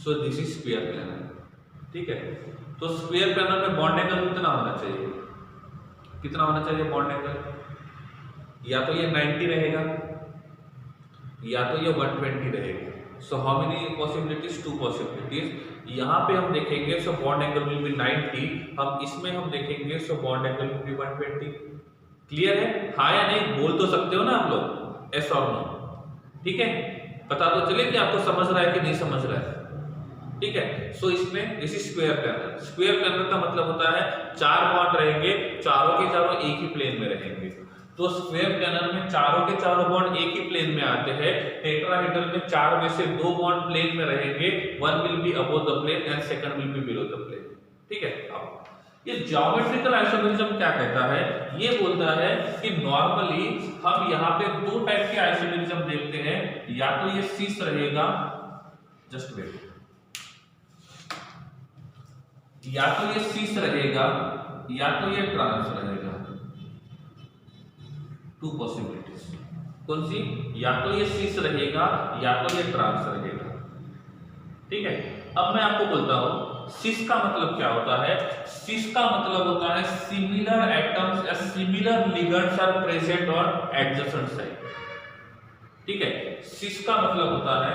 Speaker 1: So this is square planar. ठीक है, तो स्क्वायर प्लैनर में बॉन्ड एंगल कितना होना चाहिए? कितना होना चाहिए बॉन्ड एंगल? या तो ये 90 रहेगा, या तो ये 120 रहेगा। सो हाउ मेनी पॉसिबिलिटीज? 2 पॉसिबिलिटीज। यहाँ पे हम देखेंगे so bond angle will be 90, हम इसमें हम देखेंगे so bond angle will be 120। Clear है? हाँ या नहीं बोल तो सकते हो ना आप लोग, एस और नो। ठीक है, पता तो चले कि आपको समझ रहा है कि नहीं समझ रहा है। ठीक है, सो इसमें this is square planar. Square planar का मतलब होता है 4 बॉन्ड रहेंगे, चारों के चारों एक ही प्लेन में रहेंगे। तो स्क्वायर प्लैनर में चारों के चारों बॉन्ड एक ही प्लेन में आते हैं। टेट्राहेड्रल में 4 में से 2 बॉन्ड प्लेन में रहेंगे, 1 will be above the plane and second will be below the plane. ठीक है, अब ये ज्योमेट्रिकल आइसोमेरिज्म क्या कहता है? ये बोलता है कि नॉर्मली हम यहाँ पे 2 टाइप के आइसोमेरिज्म देखते हैं, या तो ये सिस रहेगा, जस्ट वेट, या तो ये सिस रहेगा या तो ये ट्रांस रहेगा। 2 पॉसिबिलिटीज। कौन सी? या तो ये सिस रहेगा या तो ये ट्रांस रहेगा। ठीक है, अब मैं आपको बोलता हूं सिस का मतलब क्या होता है। सिस का मतलब होता है सिमिलर एटम्स या similar ligands are present on adjacent side. ठीक है। सिस का मतलब होता है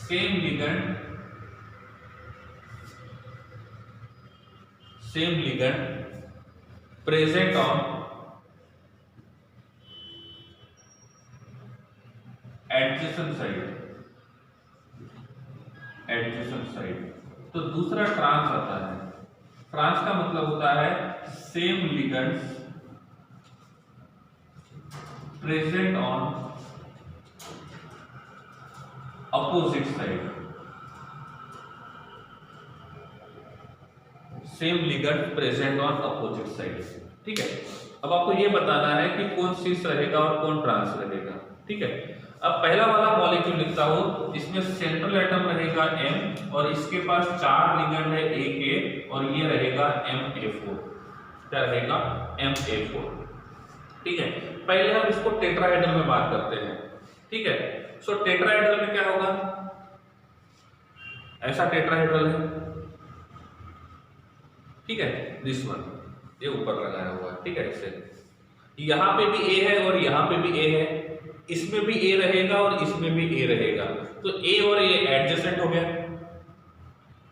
Speaker 1: same ligand present on adjacent side. तो दूसरा ट्रांस आता है। ट्रांस का मतलब होता है same ligands present on opposite side. Same ligand present on opposite side. ठीक है। अब आपको ये बताना है कि कौन सिस रहेगा और कौन ट्रांस रहेगा। ठीक है। अब पहला वाला मॉलिक्यूल लिखता हूं, इसमें सेंट्रल एटम रहेगा M और इसके पास 4 लिगेंड है A के और ये रहेगा MA4। क्या रहेगा? MA4। ठीक है। पहले हम इसको टेट्राहेड्रल में बात करते हैं। ठीक है। सो टेट्राहेड्रल में क्या होगा? ऐसा टेट्राहेड्रल है। ठीक है। दिस वन ये ऊपर लगाया हुआ है। ठीक है। ऐसे यहां पे भी A है और यहां पे भी A है, इसमें भी A रहेगा और इसमें भी A रहेगा। तो A और A एडजेसेंट हो गया,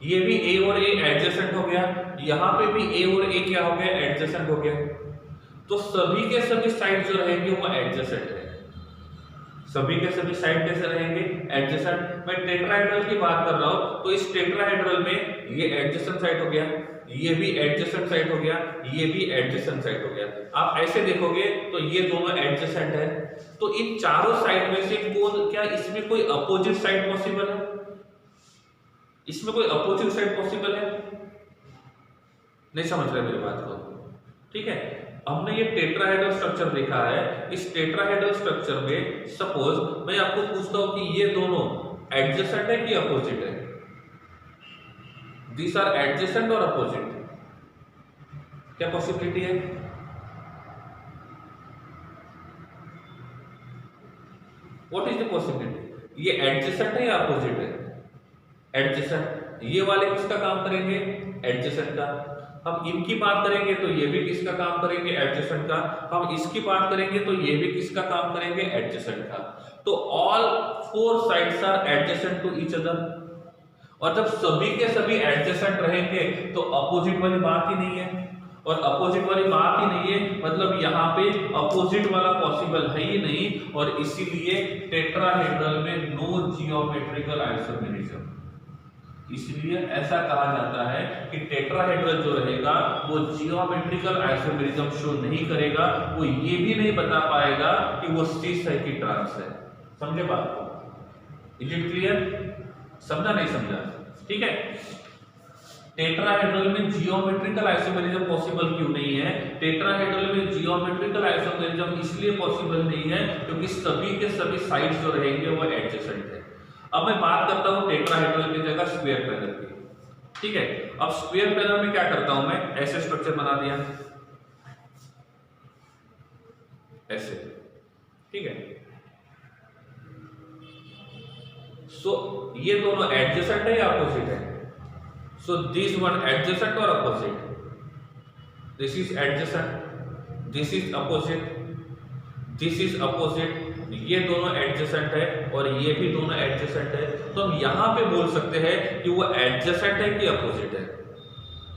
Speaker 1: ये भी A और A एडजेसेंट हो गया, यहां पे भी A और A क्या हो गया? एडजेसेंट हो गया। तो सभी के सभी साइड जो रहेंगे वो एडजेसेंट है। सभी के सभी साइड कैसे रहेंगे? एडजेसेंट। मैं टेट्राहेड्रल की बात कर रहा हूं, तो इस टेट्राहेड्रल में ये एडजेसेंट साइड हो गया, ये भी एडजेसेंट साइड हो गया, ये भी एडजेसेंट साइड हो गया। आप ऐसे देखोगे तो ये दोनों एडजेसेंट है। तो इन चारों साइड में से कौन, क्या इसमें कोई अपोजिट साइड पॉसिबल है? इसमें कोई अपोजिट साइड पॉसिबल है? नहीं समझ रहे मेरी बात को? ठीक है। हमने ये टेट्राहेड्रल स्ट्रक्चर देखा है। इस टेट्राहेड्रल स्ट्रक्चर में सपोज मैं आपको पूछता हूं कि ये दोनों एडजेसेंट है कि अपोजिट है? These are adjacent or opposite? क्या पॉसिबिलिटी है? What is the possibility? ये एडजेसेंट है या अपोजिट है? एडजेसेंट। ये वाले किसका काम करेंगे? एडजेसेंट का। हम इनकी बात करेंगे तो ये भी किसका काम करेंगे? एडजेसेंट का। हम इसकी बात करेंगे तो ये भी किसका काम करेंगे? एडजेसेंट का। तो all 4 sides are adjacent to each other. और जब सभी के सभी एडजेसेंट रहेंगे तो अपोजिट वाली बात ही नहीं है, और अपोजिट वाली बात ही नहीं है मतलब यहाँ पे अपोजिट वाला पॉसिबल है ही नहीं, और इसीलिए टेट्राहेड्रल में नो जियोमेट्रिकल आइसोमेरिज्म। इसलिए ऐसा कहा जाता है कि टेट्राहेड्रल जो रहेगा वो जियोमेट्रिकल आइसोमेरिज्म शो नहीं करेगा, वो ये भी नहीं बता पाएगा कि वो सिस है कि ट्रांस है। समझे बात को? Is it clear? समझा नहीं समझा? ठीक है। टेट्राहेड्रल में जियोमेट्रिकल आइसोमेरिज्म पॉसिबल क्यों नहीं है? टेट्राहेड्रल में जियोमेट्रिकल आइसोमेरिज्म इसलिए पॉसिबल नहीं है क्योंकि सभी के सभी साइड्स जो रहेंगे वो एडजेसेंट है। अब मैं बात करता हूं टेट्राहेड्रल की जगह स्क्वायर प्लेनर की। ठीक है। अब स्क्वायर प्लेनर में क्या करता हूं मैं? ऐसे स्ट्रक्चर बना दिया, ऐसे। ठीक है। सो ये दोनों एडजेसेंट है या अपोजिट है? सो दिस वन एडजेसेंट और opposite? This is adjacent, this is opposite, this is opposite. ये दोनों एडजेसेंट है और ये भी दोनों एडजेसेंट है। तो हम यहां पे बोल सकते हैं कि वो एडजेसेंट है कि अपोजिट है।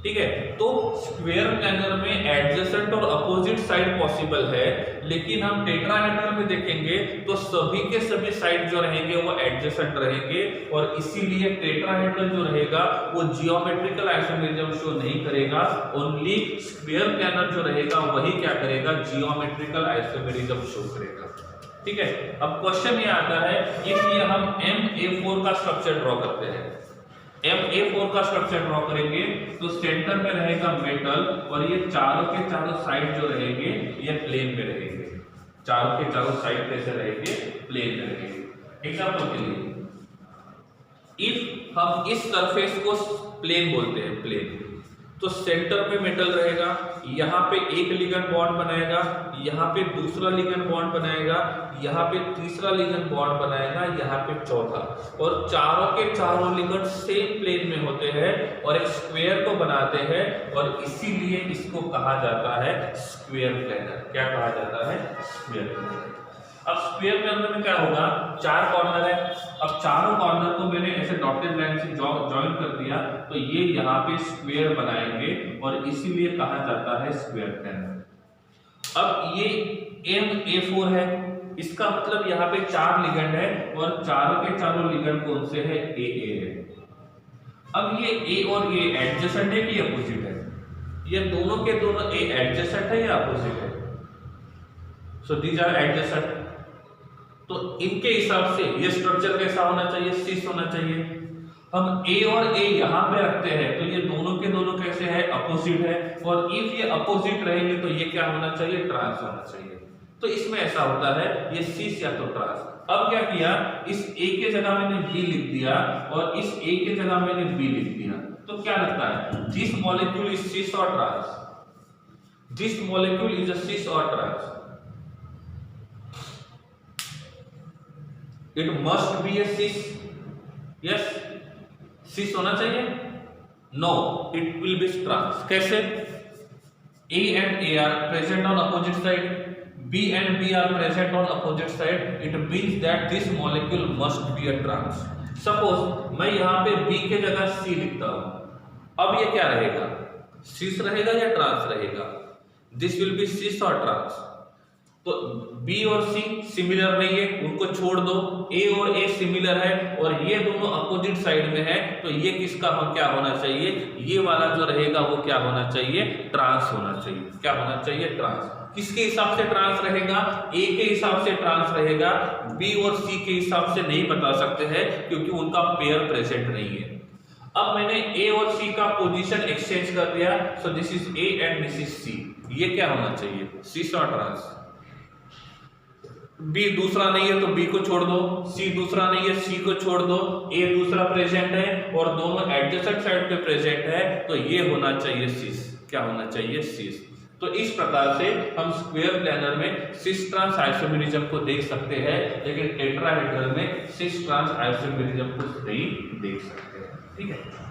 Speaker 1: ठीक है। तो स्क्वायर प्लेनर में एडजेसेंट और अपोजिट साइड पॉसिबल है, लेकिन हम टेट्राहेड्रल में देखेंगे तो सभी के सभी साइड जो रहेंगे वो एडजेसेंट रहेंगे, और इसीलिए टेट्राहेड्रल जो रहेगा वो जियोमेट्रिकल आइसोमेरिज्म शो नहीं करेगा। ओनली स्क्वायर प्लेनर जो रहेगा वही क्या करेगा? जियोमेट्रिकल आइसोमेरिज्म शो करेगा। ठीक है। अब क्वेश्चन ये आता है कि हम MA4 का स्ट्रक्चर ड्रॉ करते हैं। MA4 का स्ट्रक्चर ड्रॉ करेंगे तो सेंटर में रहेगा मेटल, और ये चारों के चारों साइड जो रहेंगे ये प्लेन में रहेंगे। चारों के चारों साइड कैसे रहेंगे? प्लेन में रहेंगे। एग्जांपल के लिए, इफ हम इस सरफेस को प्लेन बोलते हैं, प्लेन, तो सेंटर पे मेटल रहेगा, यहाँ पे एक लिगेंड बॉन्ड बनाएगा, यहाँ पे दूसरा लिगेंड बॉन्ड बनाएगा, यहाँ पे तीसरा लिगेंड बॉन्ड बनाएगा, यहाँ पे चौथा, और चारों के चारों लिगेंड सेम प्लेन में होते हैं और एक स्क्वायर को बनाते हैं, और इसीलिए इसको कहा जाता है स्क्वायर प्लेनर। क्या कहा जाता है? Square planar. अब स्क्वायर प्लेनर में क्या होगा, चार कॉर्नर है, अब चारों कॉर्नर को मैंने ऐसे डॉटेड लाइन से जॉइन कर दिया, तो ये यहाँ पे स्क्वायर बनाएंगे और इसीलिए कहा जाता है स्क्वायर प्लेनर। अब ये MA4 है, इसका मतलब यहाँ पे चार लिगेंड है और चारों के चारों लिगेंड कौन से है? AA है। अब ये A और A एडजेसेंट है कि अपोजिट है? ये दोनों के दोनों A एडजेसेंट है या अपोजिट है? So these are adjacent. तो इनके हिसाब से ये स्ट्रक्चर कैसा होना चाहिए? सिस होना चाहिए। हम A और A यहाँ पे रखते हैं तो ये दोनों के दोनों कैसे है? अपोजिट है, और इफ ये अपोजिट रहेंगे तो ये क्या होना चाहिए? ट्रांस होना चाहिए। तो इसमें ऐसा होता है ये सिस या तो ट्रांस। अब क्या किया, इस A के जगह मैंने B लिख दिया और इस A के जगह मैंने B लिख दिया, तो क्या लगता है? दिस मॉलिक्यूल इज सिस और trans? This molecule is a cis और trans? It must be a cis. Yes, cis होना चाहिए? No, it will be trans. कैसे? A and A are present on opposite side. B and B are present on opposite side. It means that this molecule must be a trans. Suppose मैं यहाँ पे B के जगह C लिखता हूँ, अब ये क्या रहेगा? cis रहेगा या trans रहेगा? This will be cis और trans. तो B और C सिमिलर नहीं है, उनको छोड़ दो। A और A सिमिलर है और ये दोनों अपोजिट साइड में है, तो ये किसका क्या होना चाहिए? ये वाला जो रहेगा वो क्या होना चाहिए? ट्रांस होना चाहिए। क्या होना चाहिए? ट्रांस। किसके हिसाब से ट्रांस रहेगा? A के हिसाब से ट्रांस रहेगा, B और C के हिसाब से नहीं बता सकते हैं क्योंकि उनका पेयर प्रेजेंट नहीं है। अब मैंने A और C का पोजीशन एक्सचेंज कर दिया, सो this is A and this is C। ये क्या होना चाहिए? सिस और ट्रांस। B दूसरा नहीं है तो B को छोड़ दो, C दूसरा नहीं है C को छोड़ दो, A दूसरा प्रेजेंट है और दोनों एडजेसेंट साइड पे प्रेजेंट है, तो ये होना चाहिए सिस। क्या होना चाहिए? सिस। तो इस प्रकार से हम स्क्वायर प्लेनर में सिस ट्रांस आइसोमेरिज्म को देख सकते हैं, लेकिन टेट्राहेड्रल में सिस ट्रांस आइसोमेरिज्म को नहीं देख सकते हैं। ठीक है।